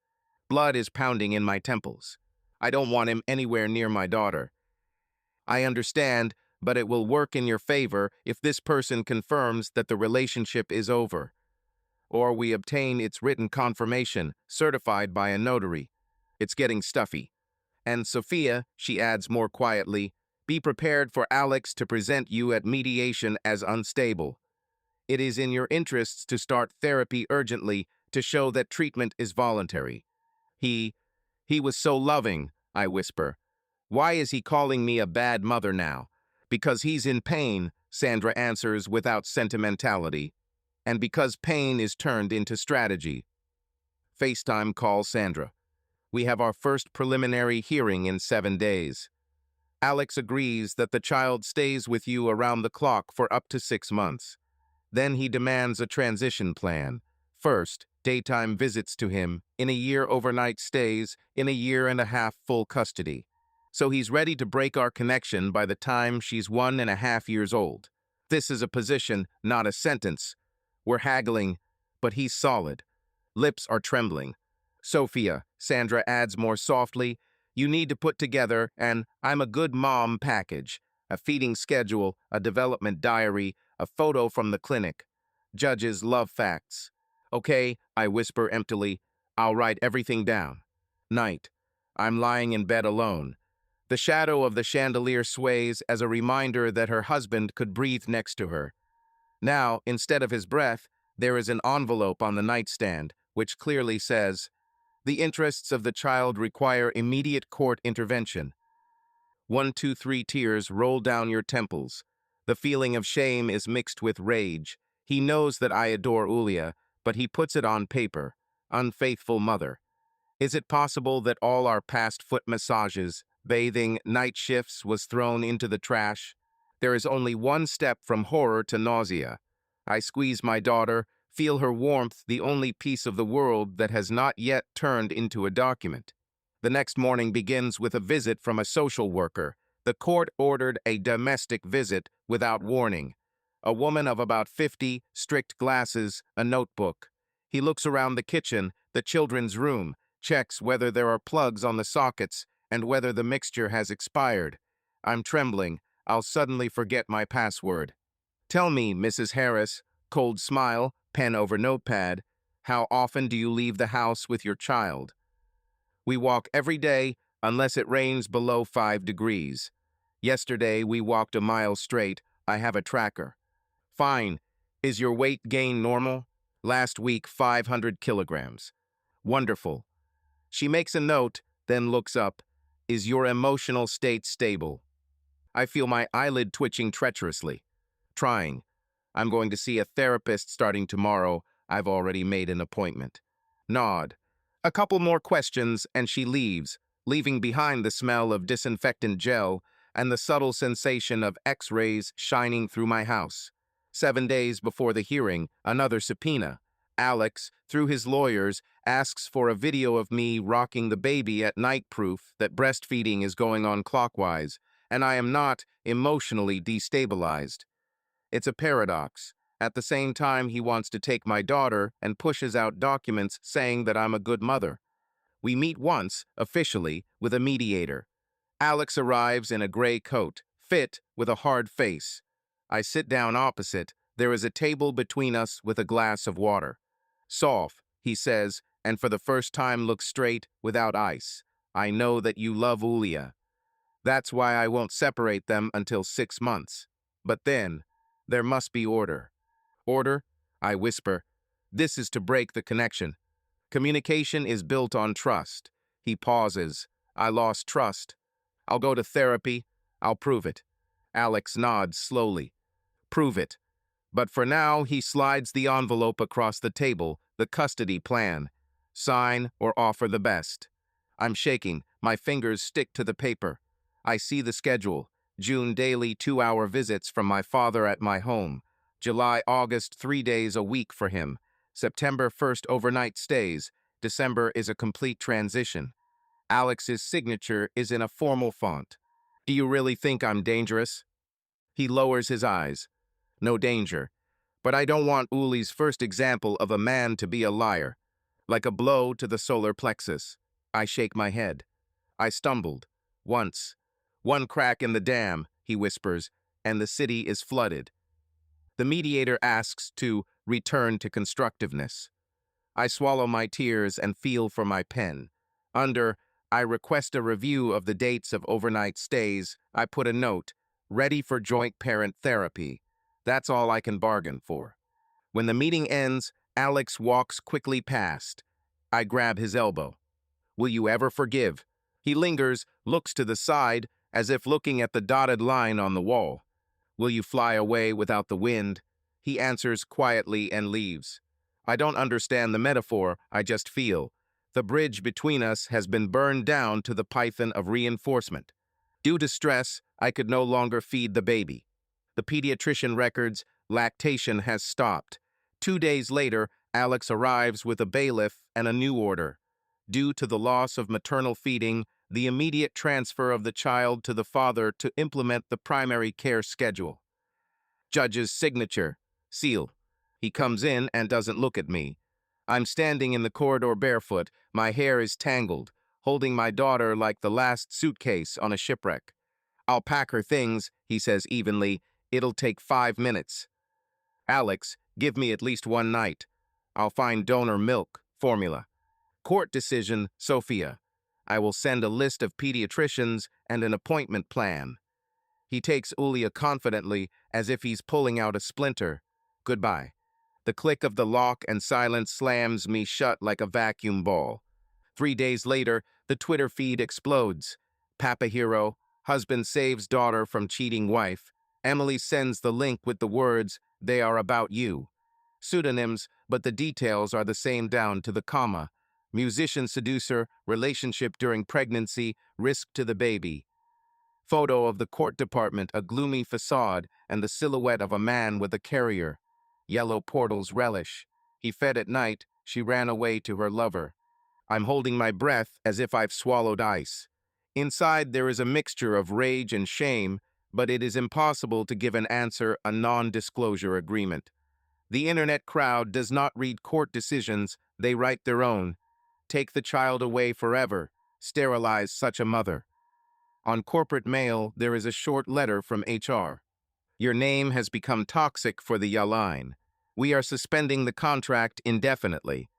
Blood is pounding in my temples. I don't want him anywhere near my daughter. I understand, but it will work in your favor if this person confirms that the relationship is over, or we obtain its written confirmation, certified by a notary. It's getting stuffy. And Sophia, she adds more quietly, be prepared for Alex to present you at mediation as unstable. It is in your interests to start therapy urgently to show that treatment is voluntary. He was so loving, I whisper. Why is he calling me a bad mother now? Because he's in pain, Sandra answers without sentimentality. And because pain is turned into strategy. FaceTime call Sandra. We have our first preliminary hearing in 7 days. Alex agrees that the child stays with you around the clock for up to 6 months. Then he demands a transition plan. First, daytime visits to him, in a year overnight stays, in a year and a half full custody. So he's ready to break our connection by the time she's 1.5 years old. This is a position, not a sentence. We're haggling, but he's solid. Lips are trembling. Sophia, Sandra adds more softly, you need to put together an I'm a good mom package, a feeding schedule, a development diary, a photo from the clinic. Judges love facts. Okay, I whisper emptily, I'll write everything down. Night. I'm lying in bed alone. The shadow of the chandelier sways as a reminder that her husband could breathe next to her. Now, instead of his breath, there is an envelope on the nightstand, which clearly says, the interests of the child require immediate court intervention. 1, 2, 3 tears roll down your temples. The feeling of shame is mixed with rage. He knows that I adore Ulia, but he puts it on paper. Unfaithful mother. Is it possible that all our past foot massages, bathing, night shifts was thrown into the trash? There is only one step from horror to nausea. I squeeze my daughter, feel her warmth, the only piece of the world that has not yet turned into a document. The next morning begins with a visit from a social worker. The court ordered a domestic visit without warning. A woman of about 50, strict glasses, a notebook. He looks around the kitchen, the children's room, checks whether there are plugs on the sockets and whether the mixture has expired. I'm trembling. I'll suddenly forget my password. Tell me, Mrs. Harris, cold smile, pen over notepad, how often do you leave the house with your child? We walk every day unless it rains below 5 degrees. Yesterday we walked a mile straight. I have a tracker. Fine. Is your weight gain normal? Last week 500 kilograms. Wonderful. She makes a note, then looks up. Is your emotional state stable? I feel my eyelid twitching treacherously. Trying. I'm going to see a therapist starting tomorrow. I've already made an appointment. Nod. A couple more questions and she leaves, leaving behind the smell of disinfectant gel and the subtle sensation of X-rays shining through my house. 7 days before the hearing, another subpoena. Alex, through his lawyers, asks for a video of me rocking the baby at night, proof that breastfeeding is going on clockwise, and I am not emotionally destabilized. It's a paradox. At the same time, he wants to take my daughter and pushes out documents saying that I'm a good mother. We meet once, officially, with a mediator. Alex arrives in a gray coat, fit, with a hard face. I sit down opposite. There is a table between us with a glass of water. Soft, he says, and for the first time looks straight, without ice. I know that you love Ulia. That's why I won't separate them until 6 months. But then, there must be order. Order? I whisper. This is to break the connection. Communication is built on trust. He pauses. I lost trust. I'll go to therapy. I'll prove it. Alex nods slowly. Prove it. But for now, he slides the envelope across the table, the custody plan. Sign or offer the best. I'm shaking. My fingers stick to the paper. I see the schedule. June daily 2-hour visits from my father at my home. July, August 3 days a week for him. September 1st overnight stays. December is a complete transition. Alex's signature is in a formal font. Do you really think I'm dangerous? He lowers his eyes. No danger. But I don't want Uli's first example of a man to be a liar. Like a blow to the solar plexus. I shake my head. I stumbled. Once. One crack in the dam, he whispers, and the city is flooded. The mediator asks to return to constructiveness. I swallow my tears and feel for my pen. Under, I request a review of the dates of overnight stays. I put a note, ready for joint parent therapy. That's all I can bargain for. When the meeting ends, Alex walks quickly past. I grab his elbow. Will you ever forgive? He lingers, looks to the side, as if looking at the dotted line on the wall. Will you fly away without the wind? He answers quietly and leaves. I don't understand the metaphor, I just feel. The bridge between us has been burned down to the python of reinforcement. Due to stress, I could no longer feed the baby. The pediatrician records, lactation has stopped. 2 days later, Alex arrives with a bailiff and a new order. Due to the loss of maternal feeding, the immediate transfer of the child to the father to implement the primary care schedule. Judge's signature. Seal. He comes in and doesn't look at me. I'm standing in the corridor barefoot, my hair is tangled, holding my daughter like the last suitcase on a shipwreck. I'll pack her things, he says evenly. It'll take 5 minutes. Alex, give me at least one night. I'll find donor milk, formula. Court decision, Sophia. I will send a list of pediatricians and an appointment plan. He takes Ulia confidently, as if he's pulling out a splinter. Goodbye. The click of the lock and silence slams me shut like a vacuum ball. 3 days later, the Twitter feed explodes. Papa hero, husband saves daughter from cheating wife. Emily sends the link with the words, "They are about you." Pseudonyms, but the details are the same down to the comma. Musician seducer, relationship during pregnancy, risk to the baby. Photo of the court department, a gloomy facade, and the silhouette of a man with a carrier. Yellow portals relish. He fed at night, she ran away to her lover. I'm holding my breath as if I've swallowed ice. Inside there is a mixture of rage and shame, but it is impossible to give an answer, a non-disclosure agreement. The internet crowd does not read court decisions, they write their own. Take the child away forever. Sterilize such a mother. On corporate mail, there is a short letter from HR. Your name has become toxic for the line. We are suspending the contract indefinitely.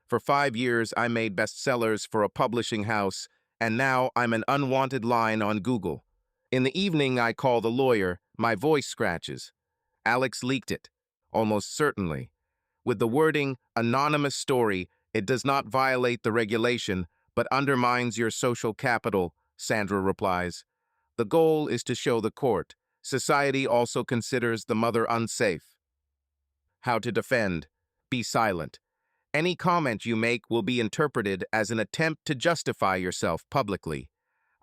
For 5 years, I made bestsellers for a publishing house, and now I'm an unwanted line on Google. In the evening, I call the lawyer. My voice scratches. Alex leaked it. Almost certainly. With the wording, anonymous story, it does not violate the regulation, but undermines your social capital, Sandra replies. The goal is to show the court. Society also considers the mother unsafe. How to defend. Be silent. Any comment you make will be interpreted as an attempt to justify yourself publicly.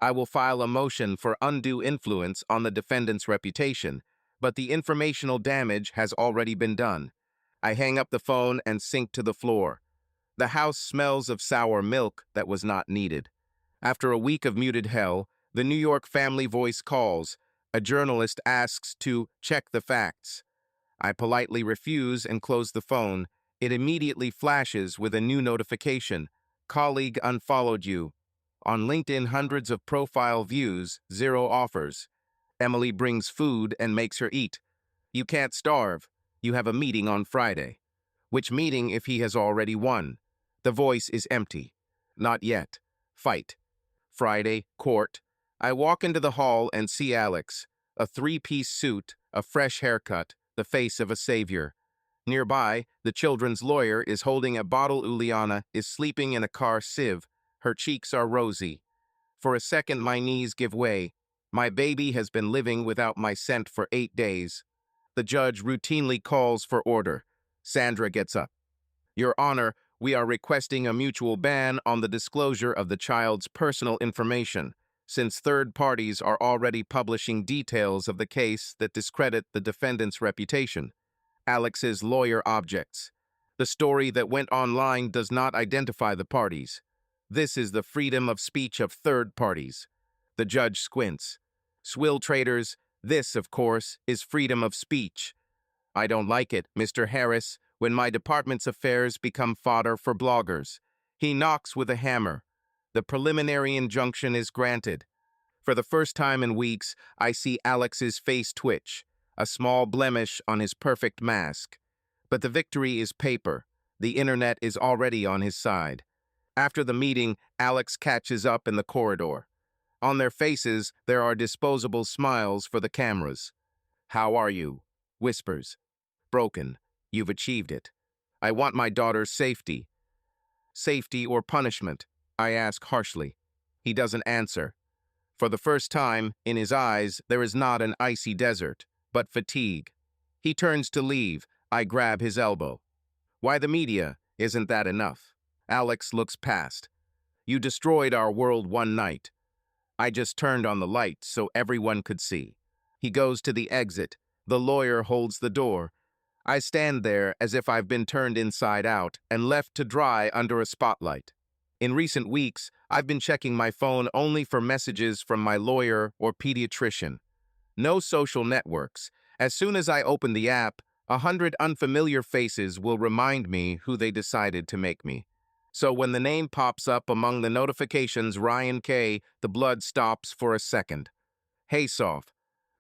I will file a motion for undue influence on the defendant's reputation, but the informational damage has already been done. I hang up the phone and sink to the floor. The house smells of sour milk that was not needed. After a week of muted hell, the New York Family Voice calls. A journalist asks to check the facts. I politely refuse and close the phone. It immediately flashes with a new notification. Colleague unfollowed you. On LinkedIn, hundreds of profile views, 0 offers. Emily brings food and makes her eat. You can't starve. You have a meeting on Friday. Which meeting if he has already won? The voice is empty. Not yet. Fight. Friday, court. I walk into the hall and see Alex. A 3-piece suit, a fresh haircut, the face of a savior. Nearby, the children's lawyer is holding a bottle. Uliana is sleeping in a car sieve. Her cheeks are rosy. For a second, my knees give way. My baby has been living without my scent for 8 days. The judge routinely calls for order. Sandra gets up. Your Honor, we are requesting a mutual ban on the disclosure of the child's personal information, since third parties are already publishing details of the case that discredit the defendant's reputation. Alex's lawyer objects. The story that went online does not identify the parties. This is the freedom of speech of third parties. The judge squints. Swill traders, this, of course, is freedom of speech. I don't like it, Mr. Harris, when my department's affairs become fodder for bloggers. He knocks with a hammer. The preliminary injunction is granted. For the first time in weeks, I see Alex's face twitch, a small blemish on his perfect mask. But the victory is paper. The internet is already on his side. After the meeting, Alex catches up in the corridor. On their faces, there are disposable smiles for the cameras. How are you? Whispers. Broken. You've achieved it. I want my daughter's safety. Safety or punishment? I ask harshly. He doesn't answer. For the first time, in his eyes, there is not an icy desert, but fatigue. He turns to leave. I grab his elbow. Why the media? Isn't that enough? Alex looks past. You destroyed our world one night. I just turned on the light so everyone could see. He goes to the exit. The lawyer holds the door. I stand there as if I've been turned inside out and left to dry under a spotlight. In recent weeks, I've been checking my phone only for messages from my lawyer or pediatrician. No social networks. As soon as I open the app, 100 unfamiliar faces will remind me who they decided to make me. So when the name pops up among the notifications, Ryan K., the blood stops for a second. Hey, Soph,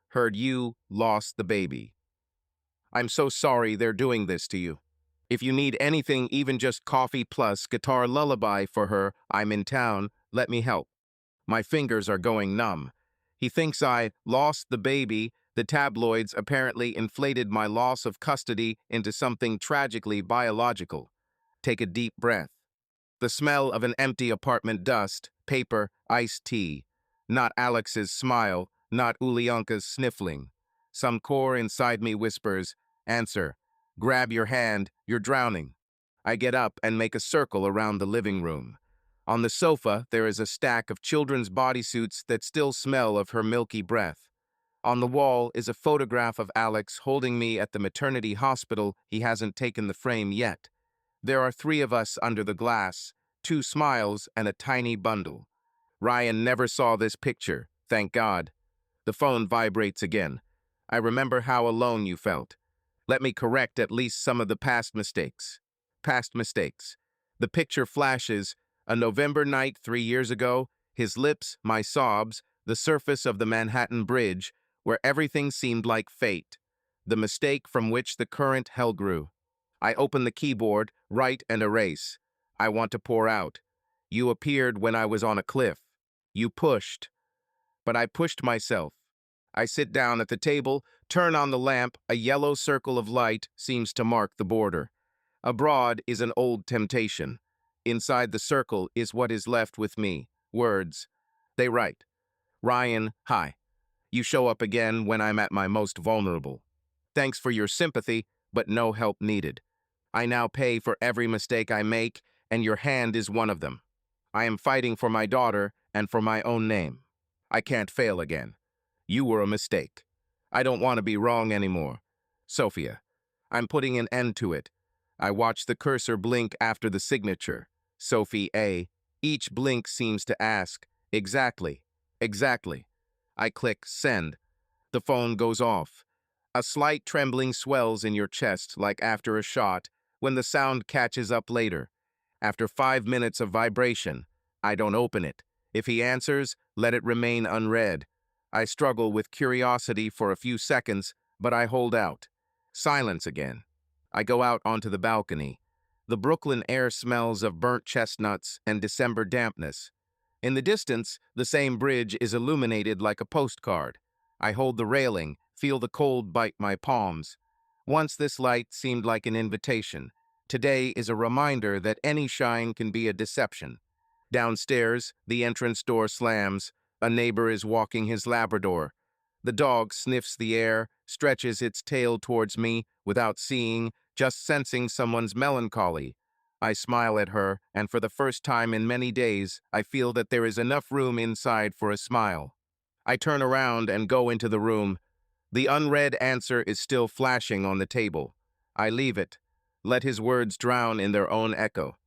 heard you lost the baby. I'm so sorry they're doing this to you. If you need anything, even just coffee plus guitar lullaby for her, I'm in town, let me help. My fingers are going numb. He thinks I lost the baby. The tabloids apparently inflated my loss of custody into something tragically biological. Take a deep breath. The smell of an empty apartment, dust, paper, iced tea. Not Alex's smile, not Ulyanka's sniffling. Some core inside me whispers, answer. Grab your hand, you're drowning. I get up and make a circle around the living room. On the sofa, there is a stack of children's bodysuits that still smell of her milky breath. On the wall is a photograph of Alex holding me at the maternity hospital. He hasn't taken the frame yet. There are 3 of us under the glass, 2 smiles and a tiny bundle. Ryan never saw this picture, thank God. The phone vibrates again. I remember how alone you felt. Let me correct at least some of the past mistakes. Past mistakes. The picture flashes, a November night 3 years ago, his lips, my sobs, the surface of the Manhattan Bridge, where everything seemed like fate. The mistake from which the current hell grew. I open the keyboard, write and erase. I want to pour out. You appeared when I was on a cliff. You pushed. But I pushed myself. I sit down at the table, turn on the lamp, a yellow circle of light seems to mark the border. Abroad is an old temptation. Inside the circle is what is left with me. Words. They write. Ryan, hi. You show up again when I'm at my most vulnerable. Thanks for your sympathy, but no help needed. I now pay for every mistake I make, and your hand is one of them. I am fighting for my daughter and for my own name. I can't fail again. You were a mistake. I don't want to be wrong anymore. Sophia. I'm putting an end to it. I watch the cursor blink after the signature. Sophie A. Each blink seems to ask, exactly, exactly. I click send. The phone goes off. A slight trembling swells in your chest like after a shot when the sound catches up later. After 5 minutes of vibration, I don't open it. If he answers, let it remain unread. I struggle with curiosity for a few seconds, but I hold out. Silence again. I go out onto the balcony. The Brooklyn air smells of burnt chestnuts and December dampness. In the distance, the same bridge is illuminated like a postcard. I hold the railing, feel the cold bite my palms. Once this light seemed like an invitation. Today is a reminder that any shine can be a deception. Downstairs, the entrance door slams. A neighbor is walking his Labrador. The dog sniffs the air, stretches its tail towards me, without seeing, just sensing someone's melancholy. I smile at her, and for the first time in many days, I feel that there is enough room inside for a smile. I turn around and go into the room. The unread answer is still flashing on the table. I leave it. Let his words drown in their own echo.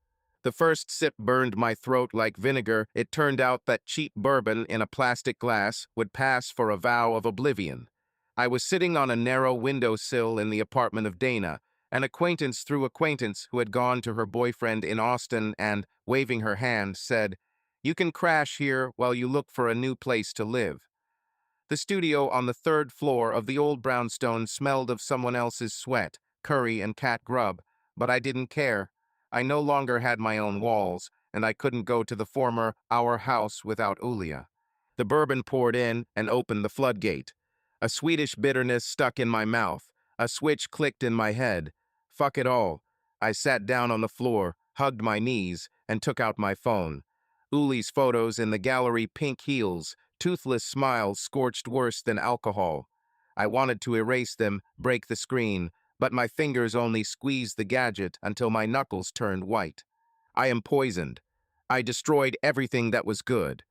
The first sip burned my throat like vinegar. It turned out that cheap bourbon in a plastic glass would pass for a vow of oblivion. I was sitting on a narrow windowsill in the apartment of Dana, an acquaintance through acquaintance who had gone to her boyfriend in Austin and, waving her hand, said, "You can crash here while you look for a new place to live." The studio on the 3rd floor of the old brownstone smelled of someone else's sweat, curry, and cat grub, but I didn't care. I no longer had my own walls, and I couldn't go to the former Our House without Ulia. The bourbon poured in and opened the floodgate. A Swedish bitterness stuck in my mouth. A switch clicked in my head. Fuck it all. I sat down on the floor, hugged my knees, and took out my phone. Uli's photos in the gallery, pink heels, toothless smiles scorched worse than alcohol. I wanted to erase them, break the screen, but my fingers only squeezed the gadget until my knuckles turned white. I am poisoned. I destroyed everything that was good.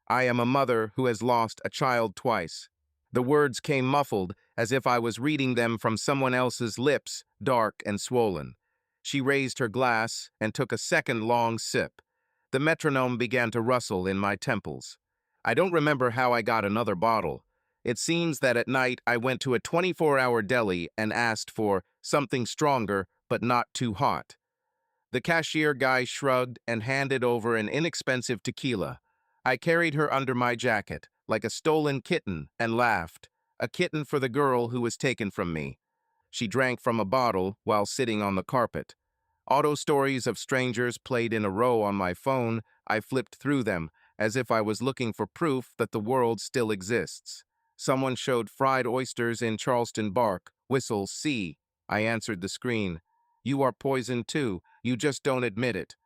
I am a mother who has lost a child twice. The words came muffled, as if I was reading them from someone else's lips, dark and swollen. She raised her glass and took a second long sip. The metronome began to rustle in my temples. I don't remember how I got another bottle. It seems that at night I went to a 24-hour deli and asked for something stronger, but not too hot. The cashier guy shrugged and handed over an inexpensive tequila. I carried her under my jacket, like a stolen kitten, and laughed. A kitten for the girl who was taken from me. She drank from a bottle while sitting on the carpet. Auto stories of strangers played in a row on my phone. I flipped through them, as if I was looking for proof that the world still exists. Someone showed fried oysters in Charleston bark. Whistle, C. I answered the screen. You are poisoned too, you just don't admit it.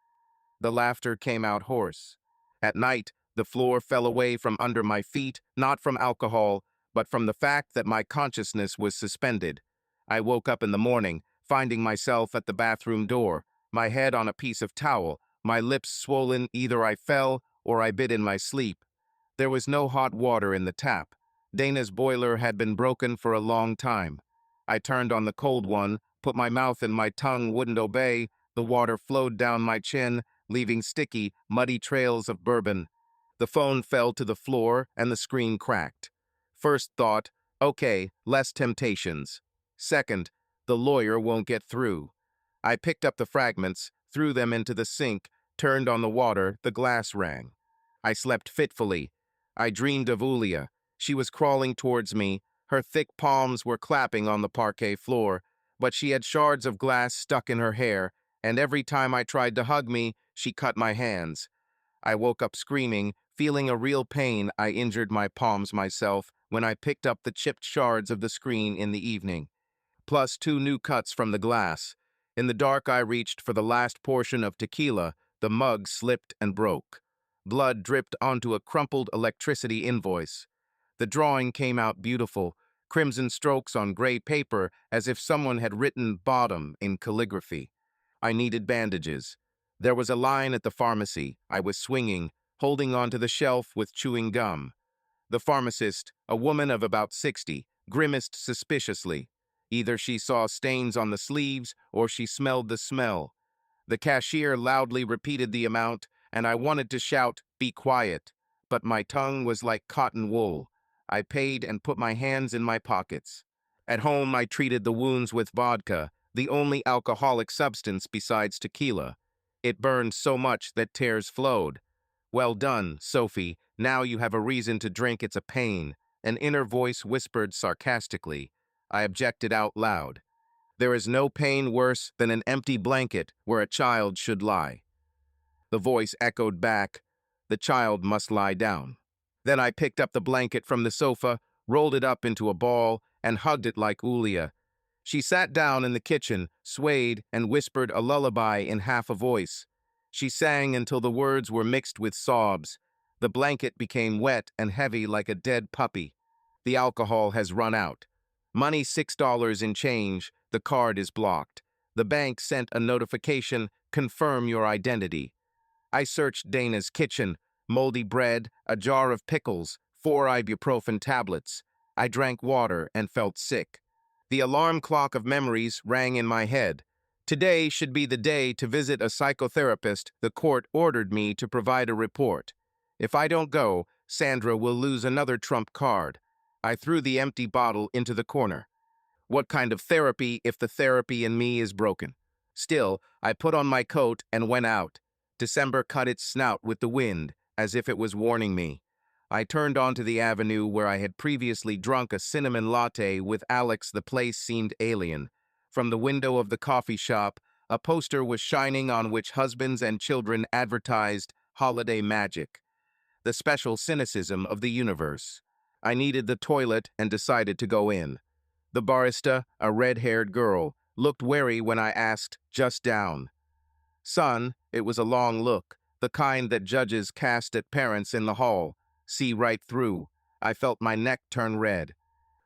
The laughter came out hoarse. At night, the floor fell away from under my feet, not from alcohol, but from the fact that my consciousness was suspended. I woke up in the morning, finding myself at the bathroom door, my head on a piece of towel, my lips swollen. Either I fell or I bit in my sleep. There was no hot water in the tap. Dana's boiler had been broken for a long time. I turned on the cold one, put my mouth and my tongue wouldn't obey. The water flowed down my chin, leaving sticky, muddy trails of bourbon. The phone fell to the floor and the screen cracked. First thought, okay, less temptations. Second, the lawyer won't get through. I picked up the fragments, threw them into the sink, turned on the water, the glass rang. I slept fitfully. I dreamed of Ulia. She was crawling towards me. Her thick palms were clapping on the parquet floor, but she had shards of glass stuck in her hair, and every time I tried to hug me, she cut my hands. I woke up screaming, feeling a real pain. I injured my palms myself when I picked up the chipped shards of the screen in the evening, plus 2 new cuts from the glass. In the dark, I reached for the last portion of tequila. The mug slipped and broke. Blood dripped onto a crumpled electricity invoice. The drawing came out beautiful, crimson strokes on gray paper, as if someone had written bottom in calligraphy. I needed bandages. There was a line at the pharmacy. I was swinging, holding onto the shelf with chewing gum. The pharmacist, a woman of about 60, grimaced suspiciously. Either she saw stains on the sleeves or she smelled the smell. The cashier loudly repeated the amount, and I wanted to shout, "Be quiet," but my tongue was like cotton wool. I paid and put my hands in my pockets. At home, I treated the wounds with vodka, the only alcoholic substance besides tequila. It burned so much that tears flowed. "Well done, Sophie. Now you have a reason to drink. It's a pain," an inner voice whispered sarcastically. I objected out loud. "There is no pain worse than an empty blanket where a child should lie." The voice echoed back, "The child must lie down." Then I picked up the blanket from the sofa, rolled it up into a ball, and hugged it like Ulia. She sat down in the kitchen, swayed, and whispered a lullaby in half a voice. She sang until the words were mixed with sobs. The blanket became wet and heavy like a dead puppy. "The alcohol has run out. Money $6 in change. The card is blocked. The bank sent a notification, confirm your identity." I searched Dana's kitchen, moldy bread, a jar of pickles, 4 ibuprofen tablets. I drank water and felt sick. The alarm clock of memories rang in my head. Today should be the day to visit a psychotherapist. The court ordered me to provide a report. If I don't go, Sandra will lose another trump card. I threw the empty bottle into the corner. What kind of therapy if the therapy in me is broken? Still, I put on my coat and went out. December cut its snout with the wind, as if it was warning me. I turned onto the avenue where I had previously drunk a cinnamon latte with Alex. The place seemed alien. From the window of the coffee shop, a poster was shining on which husbands and children advertised holiday magic. The special cynicism of the universe. I needed the toilet and decided to go in. The barista, a red-haired girl, looked wary when I asked, "Just down." "Son," it was a long look, the kind that judges cast at parents in the hall. "See right through." I felt my neck turn red.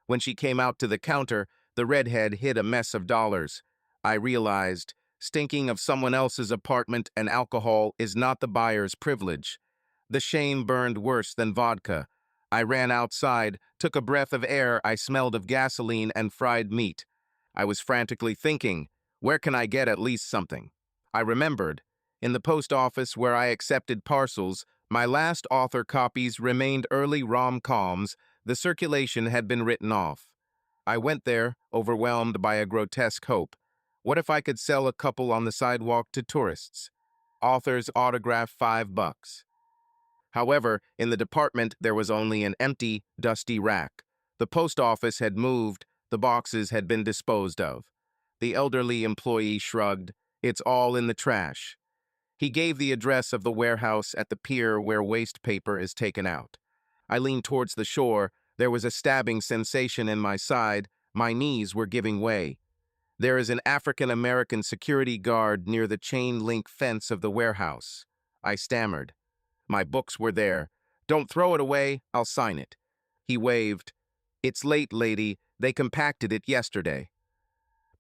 When she came out to the counter, the redhead hid a mess of dollars. I realized, stinking of someone else's apartment and alcohol is not the buyer's privilege. The shame burned worse than vodka. I ran outside, took a breath of air. I smelled of gasoline and fried meat. I was frantically thinking, where can I get at least something? I remembered. In the post office where I accepted parcels, my last author copies remained early rom-coms. The circulation had been written off. I went there, overwhelmed by a grotesque hope. What if I could sell a couple on the sidewalk to tourists? Author's autograph $5. However, in the department there was only an empty, dusty rack. The post office had moved, the boxes had been disposed of. The elderly employee shrugged. It's all in the trash. He gave the address of the warehouse at the pier where waste paper is taken out. I leaned towards the shore. There was a stabbing sensation in my side. My knees were giving way. There is an African-American security guard near the chain-link fence of the warehouse. I stammered. My books were there. Don't throw it away, I'll sign it. He waved. It's late, lady. They compacted it yesterday.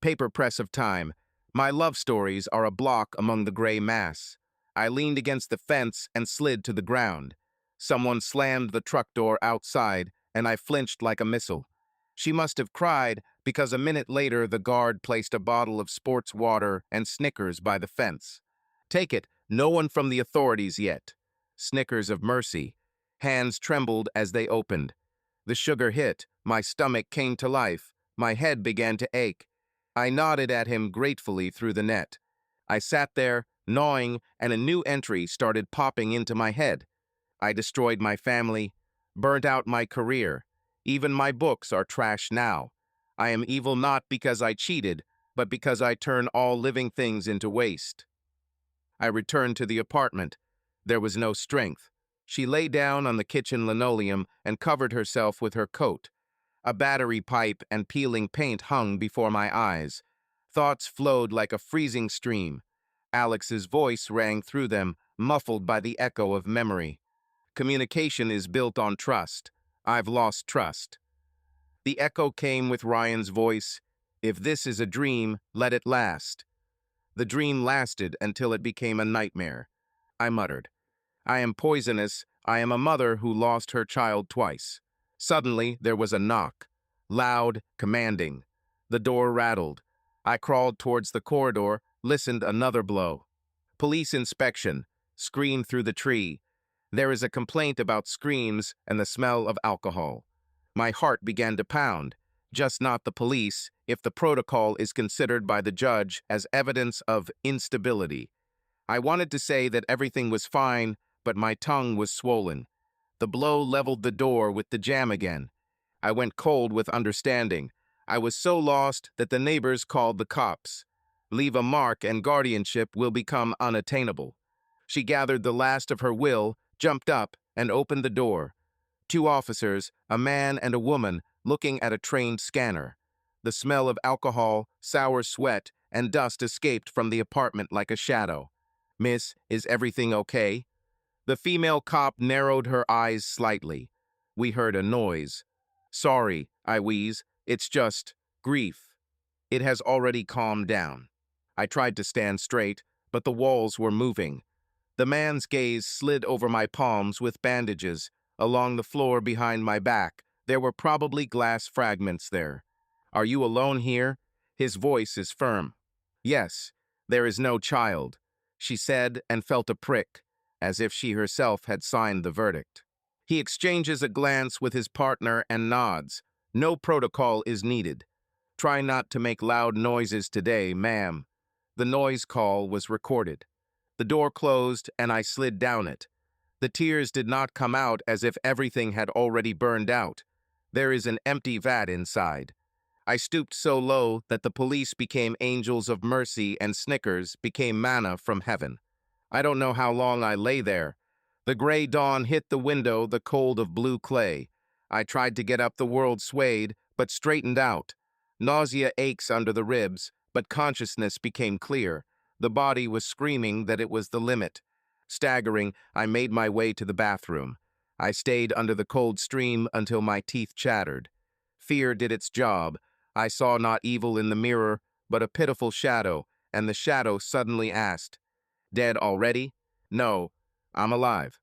Paper press of time. My love stories are a block among the gray mass. I leaned against the fence and slid to the ground. Someone slammed the truck door outside, and I flinched like a missile. She must have cried, because a minute later the guard placed a bottle of sports water and Snickers by the fence. Take it, no one from the authorities yet. Snickers of mercy. Hands trembled as they opened. The sugar hit, my stomach came to life, my head began to ache. I nodded at him gratefully through the net. I sat there, gnawing, and a new entry started popping into my head. I destroyed my family, burnt out my career. Even my books are trash now. I am evil not because I cheated, but because I turn all living things into waste. I returned to the apartment. There was no strength. She lay down on the kitchen linoleum and covered herself with her coat. A battery pipe and peeling paint hung before my eyes. Thoughts flowed like a freezing stream. Alex's voice rang through them, muffled by the echo of memory. Communication is built on trust. I've lost trust. The echo came with Ryan's voice. If this is a dream, let it last. The dream lasted until it became a nightmare. I muttered. I am poisonous. I am a mother who lost her child twice. Suddenly, there was a knock. Loud, commanding. The door rattled. I crawled towards the corridor, listened another blow. Police inspection. Screamed through the tree. There is a complaint about screams and the smell of alcohol. My heart began to pound. Just not the police, if the protocol is considered by the judge as evidence of instability. I wanted to say that everything was fine, but my tongue was swollen. The blow leveled the door with the jam again. I went cold with understanding. I was so lost that the neighbors called the cops. Leave a mark and guardianship will become unattainable. She gathered the last of her will, jumped up, and opened the door. 2 officers, a man and a woman, looking at a trained scanner. The smell of alcohol, sour sweat, and dust escaped from the apartment like a shadow. Miss, is everything okay? The female cop narrowed her eyes slightly. We heard a noise. Sorry, I wheezed. It's just grief. It has already calmed down. I tried to stand straight, but the walls were moving. The man's gaze slid over my palms with bandages. Along the floor behind my back, there were probably glass fragments there. Are you alone here? His voice is firm. Yes, there is no child, she said and felt a prick, as if she herself had signed the verdict. He exchanges a glance with his partner and nods. No protocol is needed. Try not to make loud noises today, ma'am. The noise call was recorded. The door closed and I slid down it. The tears did not come out as if everything had already burned out. There is an empty vat inside. I stooped so low that the police became angels of mercy and Snickers became manna from heaven. I don't know how long I lay there. The gray dawn hit the window, the cold of blue clay. I tried to get up, the world swayed, but straightened out. Nausea aches under the ribs, but consciousness became clear. The body was screaming that it was the limit. Staggering, I made my way to the bathroom. I stayed under the cold stream until my teeth chattered. Fear did its job. I saw not evil in the mirror, but a pitiful shadow, and the shadow suddenly asked, "Dead already?" "No, I'm alive."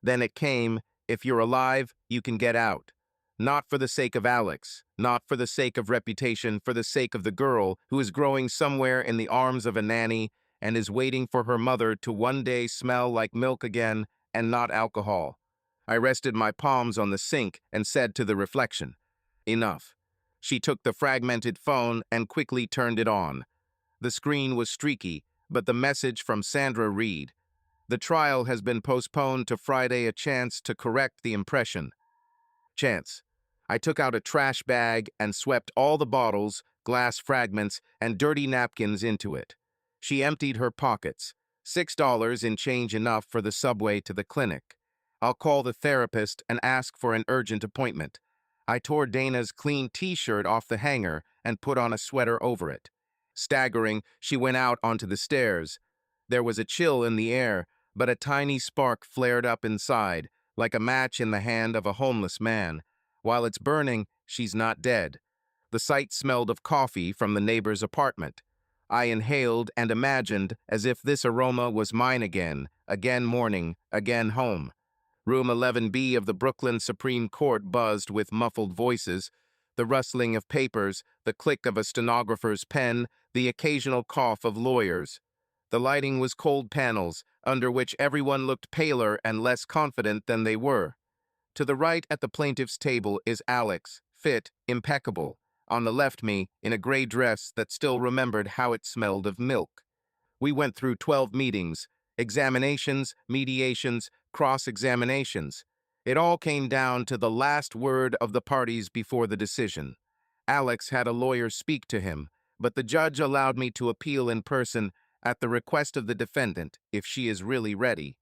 Then it came, "If you're alive, you can get out." Not for the sake of Alex, not for the sake of reputation, for the sake of the girl who is growing somewhere in the arms of a nanny and is waiting for her mother to one day smell like milk again and not alcohol. I rested my palms on the sink and said to the reflection, "Enough." She took the fragmented phone and quickly turned it on. The screen was streaky, but the message from Sandra read, "The trial has been postponed to Friday, a chance to correct the impression." Chance. I took out a trash bag and swept all the bottles, glass fragments, and dirty napkins into it. She emptied her pockets. $6 in change enough for the subway to the clinic. I'll call the therapist and ask for an urgent appointment. I tore Dana's clean t-shirt off the hanger and put on a sweater over it. Staggering, she went out onto the stairs. There was a chill in the air, but a tiny spark flared up inside, like a match in the hand of a homeless man. While it's burning, she's not dead. The sight smelled of coffee from the neighbor's apartment. I inhaled and imagined as if this aroma was mine again morning, again home. Room 11B of the Brooklyn Supreme Court buzzed with muffled voices, the rustling of papers, the click of a stenographer's pen, the occasional cough of lawyers. The lighting was cold panels, under which everyone looked paler and less confident than they were. To the right at the plaintiff's table is Alex, fit, impeccable. On the left me, in a gray dress that still remembered how it smelled of milk. We went through 12 meetings, examinations, mediations, cross-examinations. It all came down to the last word of the parties before the decision. Alex had a lawyer speak to him, but the judge allowed me to appeal in person at the request of the defendant if she is really ready.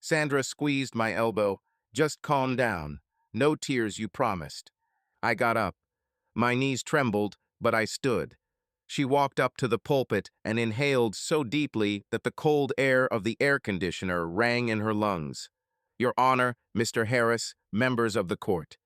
Sandra squeezed my elbow. "Just calm down. No tears, you promised." I got up. My knees trembled, but I stood. She walked up to the pulpit and inhaled so deeply that the cold air of the air conditioner rang in her lungs. "Your Honor, Mr. Harris, members of the court.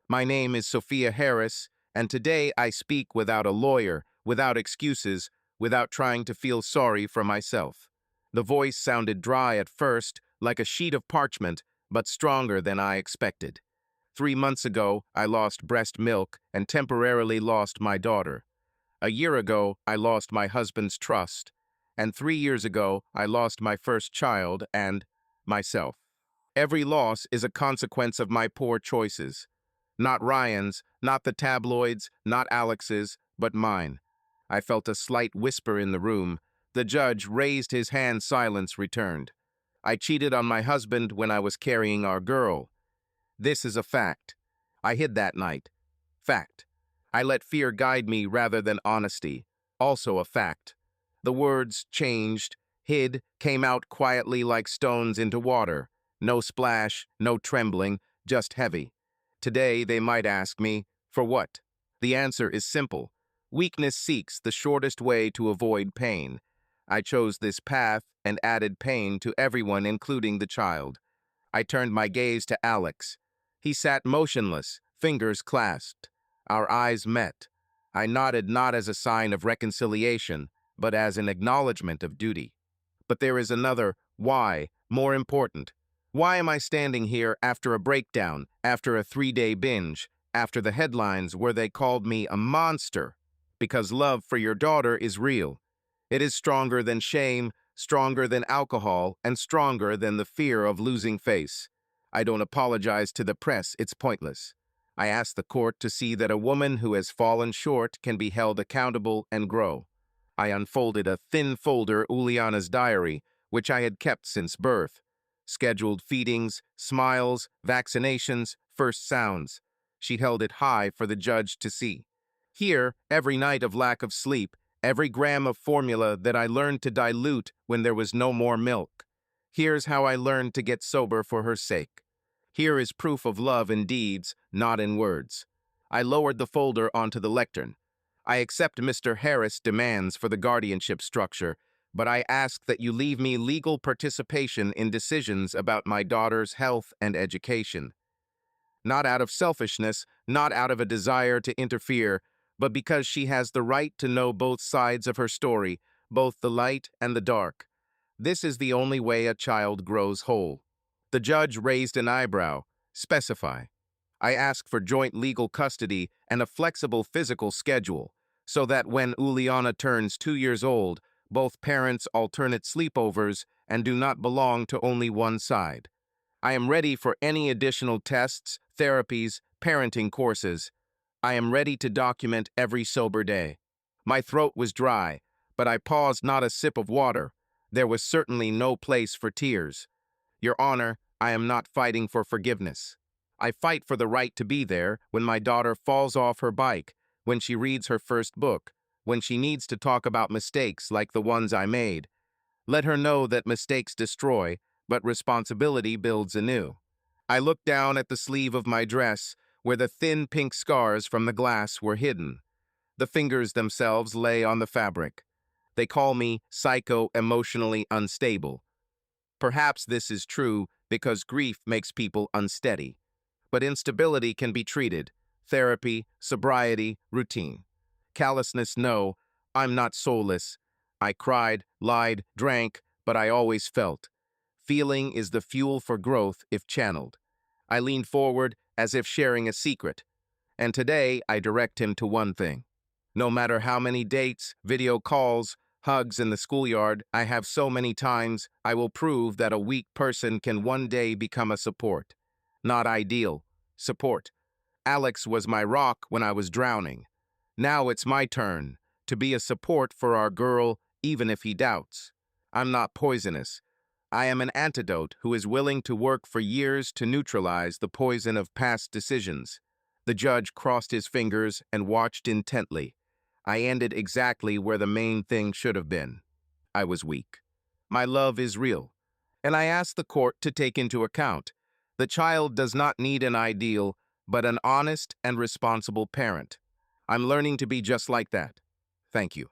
My name is Sophia Harris, and today I speak without a lawyer, without excuses, without trying to feel sorry for myself." The voice sounded dry at first, like a sheet of parchment, but stronger than I expected. 3 months ago, I lost breast milk and temporarily lost my daughter. A year ago, I lost my husband's trust. And 3 years ago, I lost my first child and myself. Every loss is a consequence of my poor choices. Not Ryan's, not the tabloids, not Alex's, but mine. I felt a slight whisper in the room. The judge raised his hand. Silence returned. I cheated on my husband when I was carrying our girl. This is a fact. I hid that night. Fact. I let fear guide me rather than honesty. Also a fact. The words changed, hid, came out quietly like stones into water. No splash, no trembling, just heavy. Today they might ask me, for what? The answer is simple. Weakness seeks the shortest way to avoid pain. I chose this path and added pain to everyone, including the child. I turned my gaze to Alex. He sat motionless, fingers clasped. Our eyes met. I nodded not as a sign of reconciliation, but as an acknowledgement of duty. But there is another why, more important. Why am I standing here after a breakdown, after a 3-day binge, after the headlines where they called me a monster? Because love for your daughter is real. It is stronger than shame, stronger than alcohol, and stronger than the fear of losing face. I don't apologize to the press, it's pointless. I ask the court to see that a woman who has fallen short can be held accountable and grow. I unfolded a thin folder, Uliana's diary, which I had kept since birth. Scheduled feedings, smiles, vaccinations, first sounds. She held it high for the judge to see. Here, every night of lack of sleep, every gram of formula that I learned to dilute when there was no more milk. Here's how I learned to get sober for her sake. Here is proof of love in deeds, not in words. I lowered the folder onto the lectern. I accept Mr. Harris' demands for the guardianship structure, but I ask that you leave me legal participation in decisions about my daughter's health and education. Not out of selfishness, not out of a desire to interfere, but because she has the right to know both sides of her story, both the light and the dark. This is the only way a child grows whole. The judge raised an eyebrow. Specify. I ask for joint legal custody and a flexible physical schedule, so that when Uliana turns 2 years old, both parents alternate sleepovers and do not belong to only one side. I am ready for any additional tests, therapies, parenting courses. I am ready to document every sober day. My throat was dry, but I paused not a sip of water. There was certainly no place for tears. Your Honor, I am not fighting for forgiveness. I fight for the right to be there when my daughter falls off her bike, when she reads her first book, when she needs to talk about mistakes like the ones I made. Let her know that mistakes destroy, but responsibility builds anew. I looked down at the sleeve of my dress, where the thin pink scars from the glass were hidden. The fingers themselves lay on the fabric. They call me psycho-emotionally unstable. Perhaps this is true because grief makes people unsteady. But instability can be treated. Therapy, sobriety, routine. Callousness, no, I'm not soulless. I cried, lied, drank, but I always felt. Feeling is the fuel for growth if channeled. I leaned forward as if sharing a secret. And today I direct him to one thing. No matter how many dates, video calls, hugs in the schoolyard I have so many times, I will prove that a weak person can one day become a support. Not ideal. Support. Alex was my rock when I was drowning. Now it's my turn to be a support for our girl, even if he doubts. I'm not poisonous. I am an antidote who is willing to work for years to neutralize the poison of past decisions. The judge crossed his fingers and watched intently. I ended exactly where the main thing should have been. I was weak. My love is real. And I asked the court to take into account. The child does not need an ideal, but an honest and responsible parent. I'm learning to be just like that. Thank you.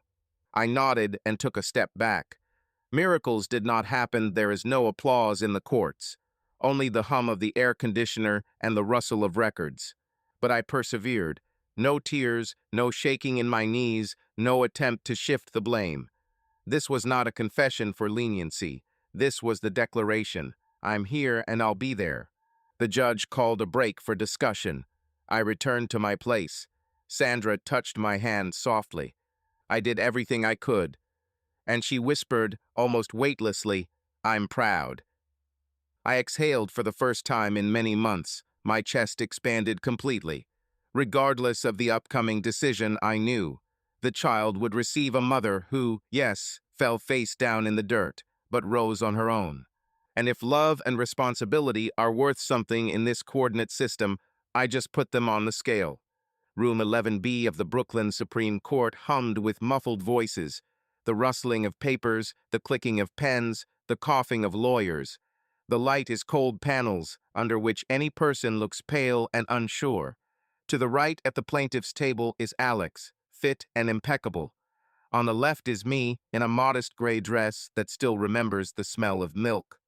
I nodded and took a step back. Miracles did not happen. There is no applause in the courts. Only the hum of the air conditioner and the rustle of records. But I persevered. No tears, no shaking in my knees, no attempt to shift the blame. This was not a confession for leniency. This was the declaration. I'm here and I'll be there. The judge called a break for discussion. I returned to my place. Sandra touched my hand softly. I did everything I could. And she whispered, almost weightlessly, I'm proud. I exhaled for the first time in many months. My chest expanded completely. Regardless of the upcoming decision, I knew the child would receive a mother who, yes, fell face down in the dirt, but rose on her own. And if love and responsibility are worth something in this coordinate system, I just put them on the scale. Room 11B of the Brooklyn Supreme Court hummed with muffled voices, the rustling of papers, the clicking of pens, the coughing of lawyers. The light is cold panels, under which any person looks pale and unsure. To the right at the plaintiff's table is Alex, fit and impeccable. On the left is me, in a modest gray dress that still remembers the smell of milk.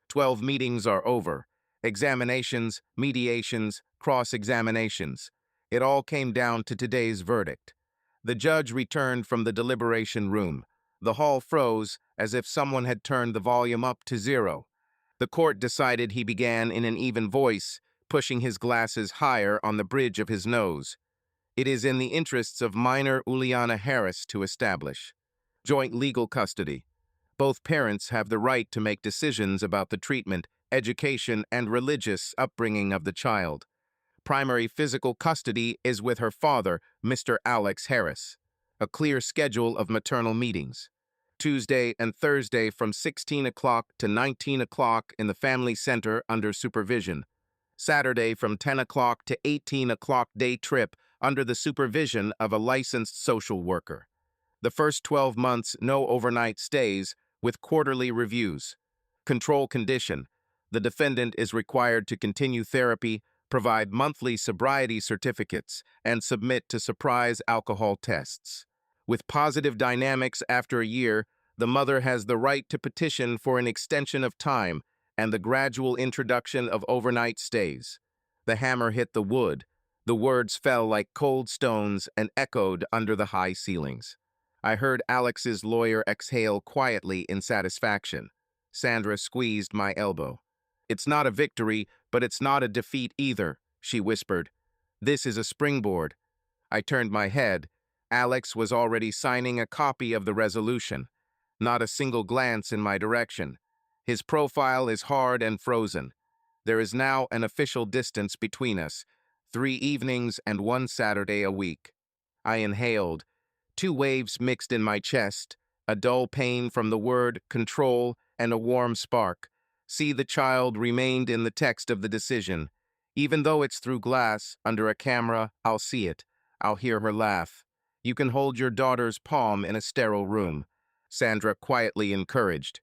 12 meetings are over. Examinations, mediations, cross-examinations. It all came down to today's verdict. The judge returned from the deliberation room. The hall froze, as if someone had turned the volume up to 0. The court decided, he began in an even voice, pushing his glasses higher on the bridge of his nose. It is in the interests of minor Uliana Harris to establish joint legal custody. Both parents have the right to make decisions about the treatment, education, and religious upbringing of the child. Primary physical custody is with her father, Mr. Alex Harris. A clear schedule of maternal meetings. Tuesday and Thursday from 16 o'clock to 19 o'clock in the family center under supervision. Saturday from 10 o'clock to 18 o'clock day trip under the supervision of a licensed social worker. The first 12 months, no overnight stays, with quarterly reviews. Control condition. The defendant is required to continue therapy, provide monthly sobriety certificates, and submit to surprise alcohol tests. With positive dynamics after a year, the mother has the right to petition for an extension of time and the gradual introduction of overnight stays. The hammer hit the wood. The words fell like cold stones and echoed under the high ceilings. I heard Alex's lawyer exhale quietly in satisfaction. Sandra squeezed my elbow. It's not a victory, but it's not a defeat either, she whispered. This is a springboard. I turned my head. Alex was already signing a copy of the resolution. Not a single glance in my direction. His profile is hard and frozen. There is now an official distance between us. 3 evenings and 1 Saturday a week. I inhaled. 2 waves mixed in my chest, a dull pain from the word control and a warm spark. See the child remained in the text of the decision. Even though it's through glass, under a camera, I'll see it. I'll hear her laugh. You can hold your daughter's palm in a sterile room. Sandra quietly encouraged.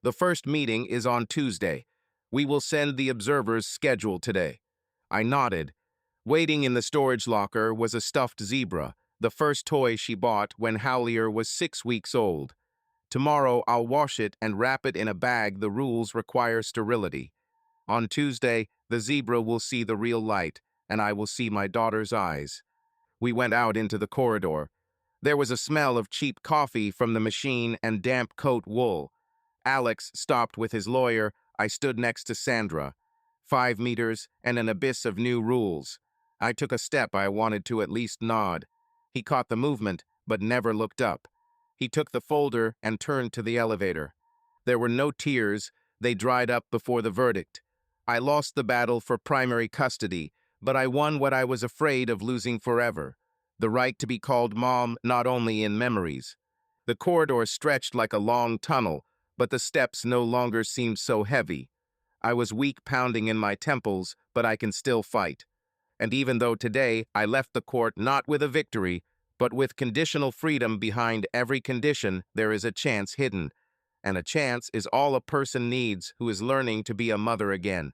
The first meeting is on Tuesday. We will send the observer's schedule today. I nodded. Waiting in the storage locker was a stuffed zebra, the first toy she bought when Howlier was 6 weeks old. Tomorrow I'll wash it and wrap it in a bag. The rules require sterility. On Tuesday, the zebra will see the real light, and I will see my daughter's eyes. We went out into the corridor. There was a smell of cheap coffee from the machine and damp coat wool. Alex stopped with his lawyer. I stood next to Sandra. 5 meters and an abyss of new rules. I took a step. I wanted to at least nod. He caught the movement, but never looked up. He took the folder and turned to the elevator. There were no tears. They dried up before the verdict. I lost the battle for primary custody, but I won what I was afraid of losing forever: the right to be called mom, not only in memories. The corridor stretched like a long tunnel, but the steps no longer seemed so heavy. I was weak, pounding in my temples, but I can still fight. And even though today I left the court not with a victory, but with conditional freedom behind every condition, there is a chance hidden. And a chance is all a person needs who is learning to be a mother again.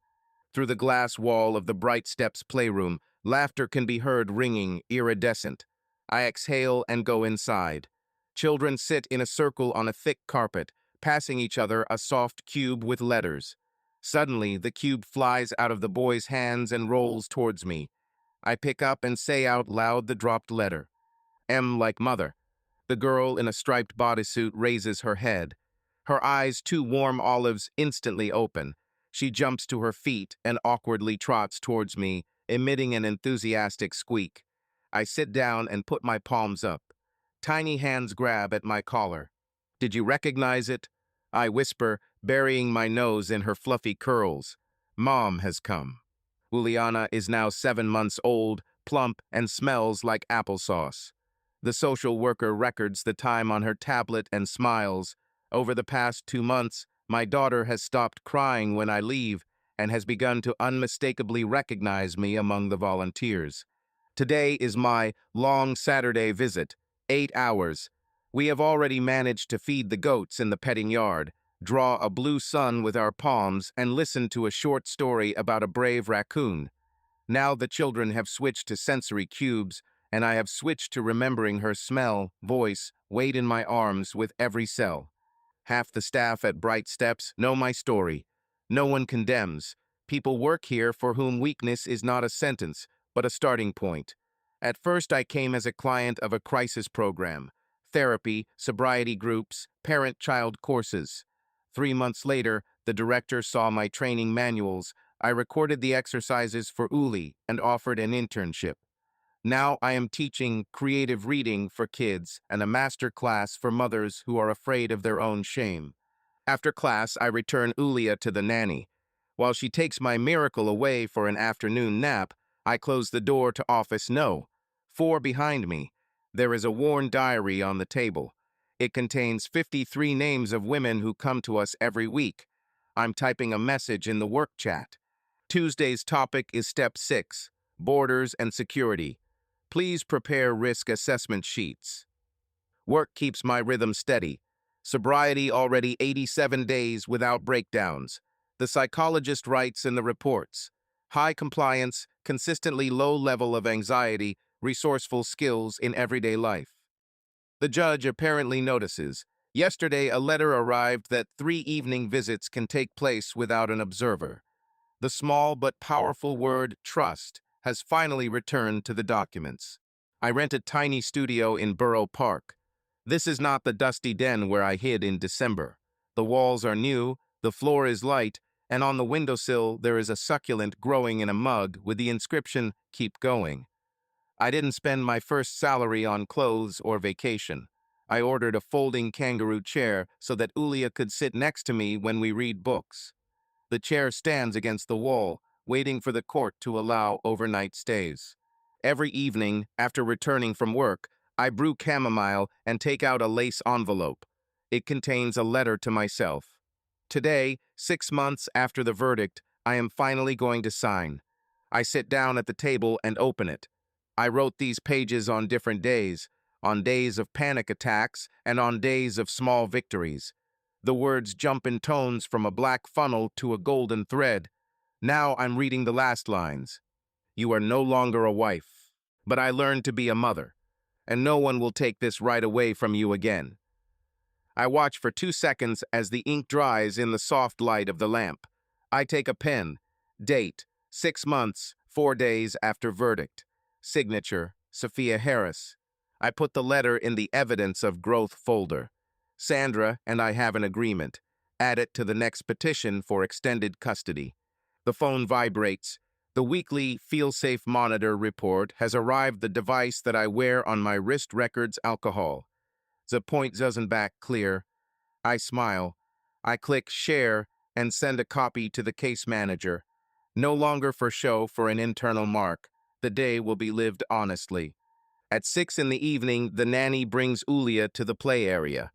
Through the glass wall of the Bright Steps playroom, laughter can be heard ringing, iridescent. I exhale and go inside. Children sit in a circle on a thick carpet, passing each other a soft cube with letters. Suddenly, the cube flies out of the boy's hands and rolls towards me. I pick up and say out loud the dropped letter. M like mother. The girl in a striped bodysuit raises her head. Her eyes, two warm olives, instantly open. She jumps to her feet and awkwardly trots towards me, emitting an enthusiastic squeak. I sit down and put my palms up. Tiny hands grab at my collar. Did you recognize it? I whisper, burying my nose in her fluffy curls. Mom has come. Juliana is now 7 months old, plump, and smells like applesauce. The social worker records the time on her tablet and smiles. Over the past 2 months, my daughter has stopped crying when I leave and has begun to unmistakably recognize me among the volunteers. Today is my long Saturday visit, 8 hours. We have already managed to feed the goats in the petting yard, draw a blue sun with our palms, and listen to a short story about a brave raccoon. Now the children have switched to sensory cubes, and I have switched to remembering her smell, voice, weight in my arms with every cell. Half the staff at Bright Steps know my story. No one condemns. People work here for whom weakness is not a sentence, but a starting point. At first, I came as a client of a crisis program: therapy, sobriety groups, parent-child courses. 3 months later, the director saw my training manuals. I recorded the exercises for Uli and offered an internship. Now I am teaching creative reading for kids and a master class for mothers who are afraid of their own shame. After class, I return Ulia to the nanny. While she takes my miracle away for an afternoon nap, I close the door to office no. 4 behind me. There is a worn diary on the table. It contains 53 names of women who come to us every week. I'm typing a message in the work chat. Tuesday's topic is Step 6, Borders and Security. Please prepare risk assessment sheets. Work keeps my rhythm steady. Sobriety already 87 days without breakdowns. The psychologist writes in the reports: high compliance, consistently low level of anxiety, resourceful skills in everyday life. The judge apparently notices. Yesterday, a letter arrived that 3 evening visits can take place without an observer. The small but powerful word trust has finally returned to the documents. I rent a tiny studio in Borough Park. This is not the dusty den where I hid in December. The walls are new, the floor is light, and on the windowsill there is a succulent growing in a mug with the inscription, "Keep going." I didn't spend my first salary on clothes or vacation. I ordered a folding kangaroo chair so that Ulia could sit next to me when we read books. The chair stands against the wall, waiting for the court to allow overnight stays. Every evening, after returning from work, I brew chamomile and take out a lace envelope. It contains a letter to myself. Today, 6 months after the verdict, I am finally going to sign. I sit down at the table and open it. I wrote these pages on different days, on days of panic attacks and on days of small victories. The words jump in tones from a black funnel to a golden thread. Now I'm reading the last lines. You are no longer a wife, but I learned to be a mother, and no one will take this right away from you again. I watch for 2 seconds as the ink dries in the soft light of the lamp. I take a pen. Date, 6 months, 4 days after verdict. Signature, Sophia Harris. I put the letter in the evidence of growth folder. Sandra and I have an agreement. Add it to the next petition for extended custody. The phone vibrates. The weekly Feel Safe Monitor report has arrived, the device that I wear on my wrist records alcohol. The point doesn't back clear. I smile. I click share and send a copy to the case manager. No longer for show, for an internal mark. The day will be lived honestly. At 6 in the evening, the nanny brings Ulia to the play area.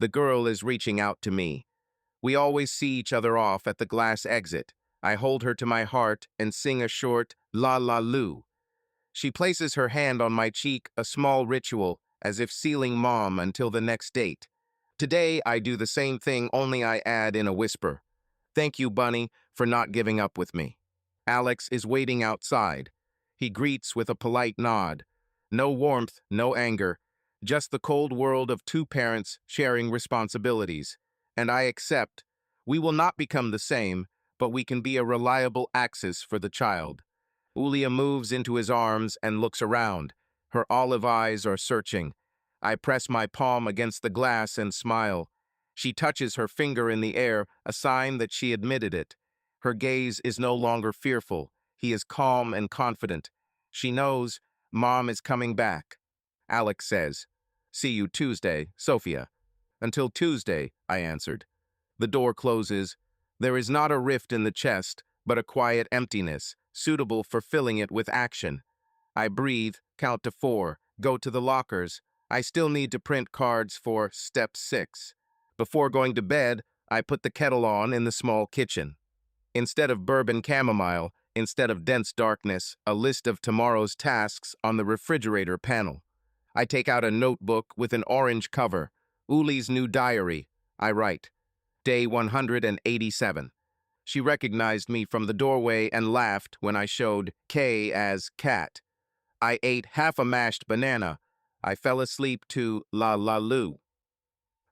The girl is reaching out to me. We always see each other off at the glass exit. I hold her to my heart and sing a short la la loo. She places her hand on my cheek, a small ritual, as if sealing mom until the next date. Today, I do the same thing, only I add in a whisper. Thank you, Bunny, for not giving up with me. Alex is waiting outside. He greets with a polite nod. No warmth, no anger, just the cold world of two parents sharing responsibilities. And I accept. We will not become the same, but we can be a reliable axis for the child. Ulia moves into his arms and looks around. Her olive eyes are searching. I press my palm against the glass and smile. She touches her finger in the air, a sign that she admitted it. Her gaze is no longer fearful. He is calm and confident. She knows Mom is coming back. Alex says, "See you Tuesday, Sophia." "Until Tuesday," I answered. The door closes. There is not a rift in the chest, but a quiet emptiness, suitable for filling it with action. I breathe, count to 4, go to the lockers. I still need to print cards for step 6. Before going to bed, I put the kettle on in the small kitchen. Instead of bourbon chamomile, instead of dense darkness, a list of tomorrow's tasks on the refrigerator panel. I take out a notebook with an orange cover. Uli's new diary. I write. Day 187. She recognized me from the doorway and laughed when I showed K as cat. I ate half a mashed banana. I fell asleep to La La Lu.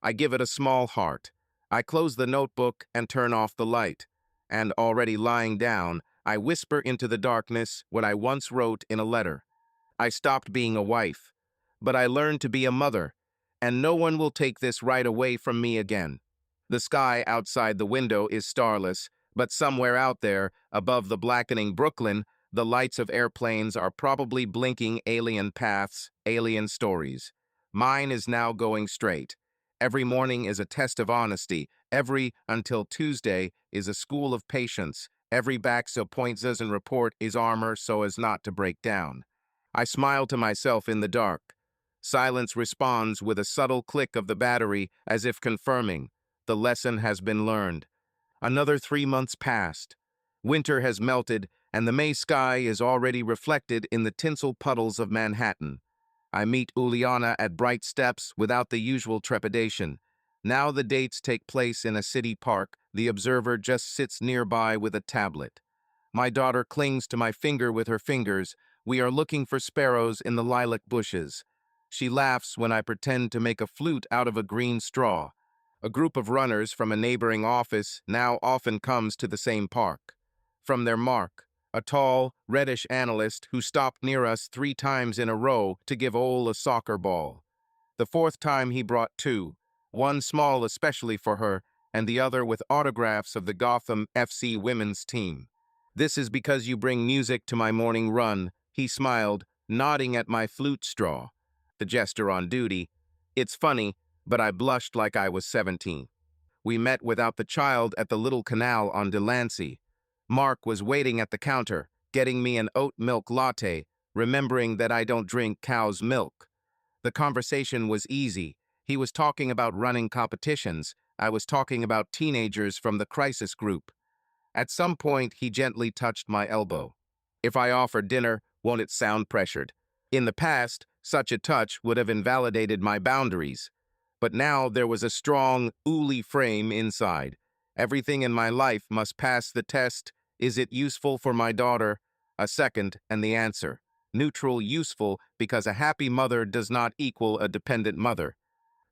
I give it a small heart. I close the notebook and turn off the light. And already lying down, I whisper into the darkness what I once wrote in a letter. I stopped being a wife, but I learned to be a mother, and no one will take this right away from me again. The sky outside the window is starless, but somewhere out there, above the blackening Brooklyn, the lights of airplanes are probably blinking alien paths, alien stories. Mine is now going straight. Every morning is a test of honesty. Every until Tuesday is a school of patience. Every back so points and report is armor so as not to break down. I smile to myself in the dark. Silence responds with a subtle click of the battery as if confirming, the lesson has been learned. Another 3 months passed. Winter has melted, and the May sky is already reflected in the tinsel puddles of Manhattan. I meet Uliana at Bright Steps without the usual trepidation. Now the dates take place in a city park. The observer just sits nearby with a tablet. My daughter clings to my finger with her fingers. We are looking for sparrows in the lilac bushes. She laughs when I pretend to make a flute out of a green straw. A group of runners from a neighboring office now often comes to the same park. From their mark, a tall, reddish analyst who stopped near us 3 times in a row to give Ole a soccer ball. The 4th time he brought 2, one small especially for her, and the other with autographs of the Gotham FC women's team. "This is because you bring music to my morning run," he smiled, nodding at my flute straw. The jester on duty. It's funny, but I blushed like I was 17. We met without the child at the little canal on Delancey. Mark was waiting at the counter, getting me an oat milk latte, remembering that I don't drink cow's milk. The conversation was easy. He was talking about running competitions. I was talking about teenagers from the crisis group. At some point, he gently touched my elbow. If I offer dinner, won't it sound pressured? In the past, such a touch would have invalidated my boundaries. But now there was a strong, ooly frame inside. Everything in my life must pass the test. Is it useful for my daughter? A second, and the answer. Neutral, useful, because a happy mother does not equal a dependent mother.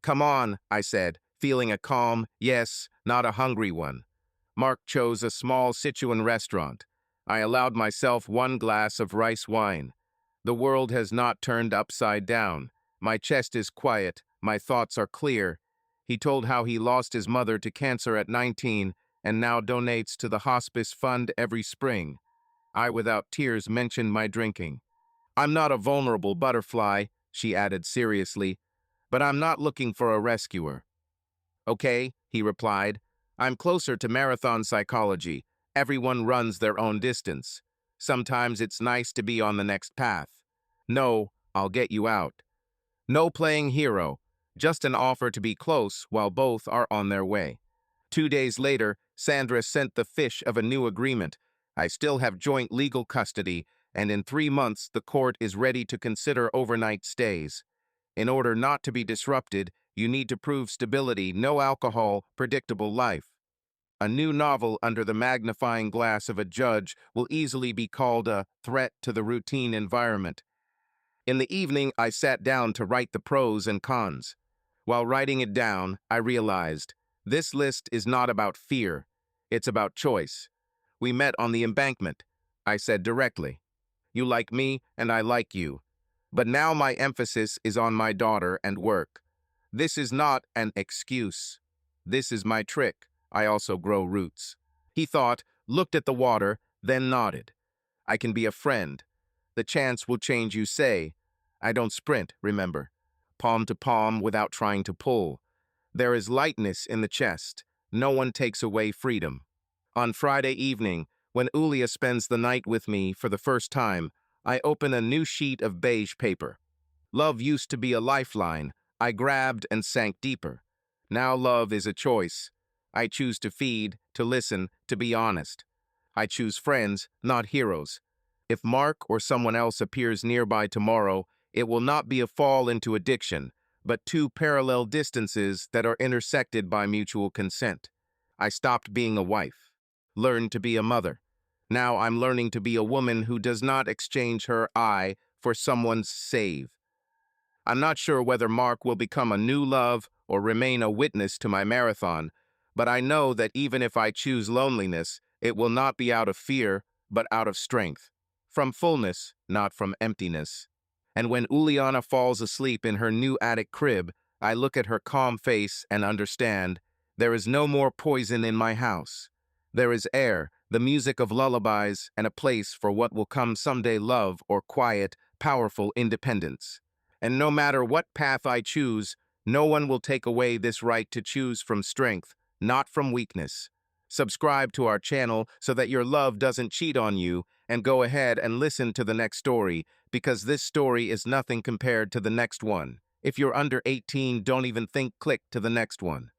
Come on, I said, feeling a calm yes, not a hungry one. Mark chose a small Sichuan restaurant. I allowed myself one glass of rice wine. The world has not turned upside down. My chest is quiet, my thoughts are clear. He told how he lost his mother to cancer at 19 and now donates to the hospice fund every spring. I, without tears, mentioned my drinking. I'm not a vulnerable butterfly, she added seriously, but I'm not looking for a rescuer. Okay, he replied. I'm closer to marathon psychology. Everyone runs their own distance. Sometimes it's nice to be on the next path. No, I'll get you out. No playing hero, just an offer to be close while both are on their way. 2 days later, Sandra sent the fish of a new agreement. I still have joint legal custody, and in 3 months the court is ready to consider overnight stays. In order not to be disrupted, you need to prove stability, no alcohol, predictable life. A new novel under the magnifying glass of a judge will easily be called a threat to the routine environment. In the evening, I sat down to write the pros and cons. While writing it down, I realized this list is not about fear. It's about choice. We met on the embankment. I said directly, you like me and I like you. But now my emphasis is on my daughter and work. This is not an excuse. This is my trick. I also grow roots. He thought, looked at the water, then nodded. I can be a friend. The chance will change, you say. I don't sprint, remember. Palm to palm without trying to pull. There is lightness in the chest. No one takes away freedom. On Friday evening, when Ulia spends the night with me for the first time, I open a new sheet of beige paper. Love used to be a lifeline. I grabbed and sank deeper. Now love is a choice. I choose to feed, to listen, to be honest. I choose friends, not heroes. If Mark or someone else appears nearby tomorrow, it will not be a fall into addiction, but two parallel distances that are intersected by mutual consent. I stopped being a wife, learned to be a mother. Now I'm learning to be a woman who does not exchange her I for someone's save. I'm not sure whether Mark will become a new love or remain a witness to my marathon, but I know that even if I choose loneliness, it will not be out of fear, but out of strength. From fullness, not from emptiness. And when Uliana falls asleep in her new attic crib, I look at her calm face and understand there is no more poison in my house. There is air, the music of lullabies, and a place for what will come someday, love or quiet, powerful independence. And no matter what path I choose, no one will take away this right to choose from strength, not from weakness. Subscribe to our channel so that your love doesn't cheat on you, and go ahead and listen to the next story, because this story is nothing compared to the next one. If you're under 18, don't even think, click to the next one.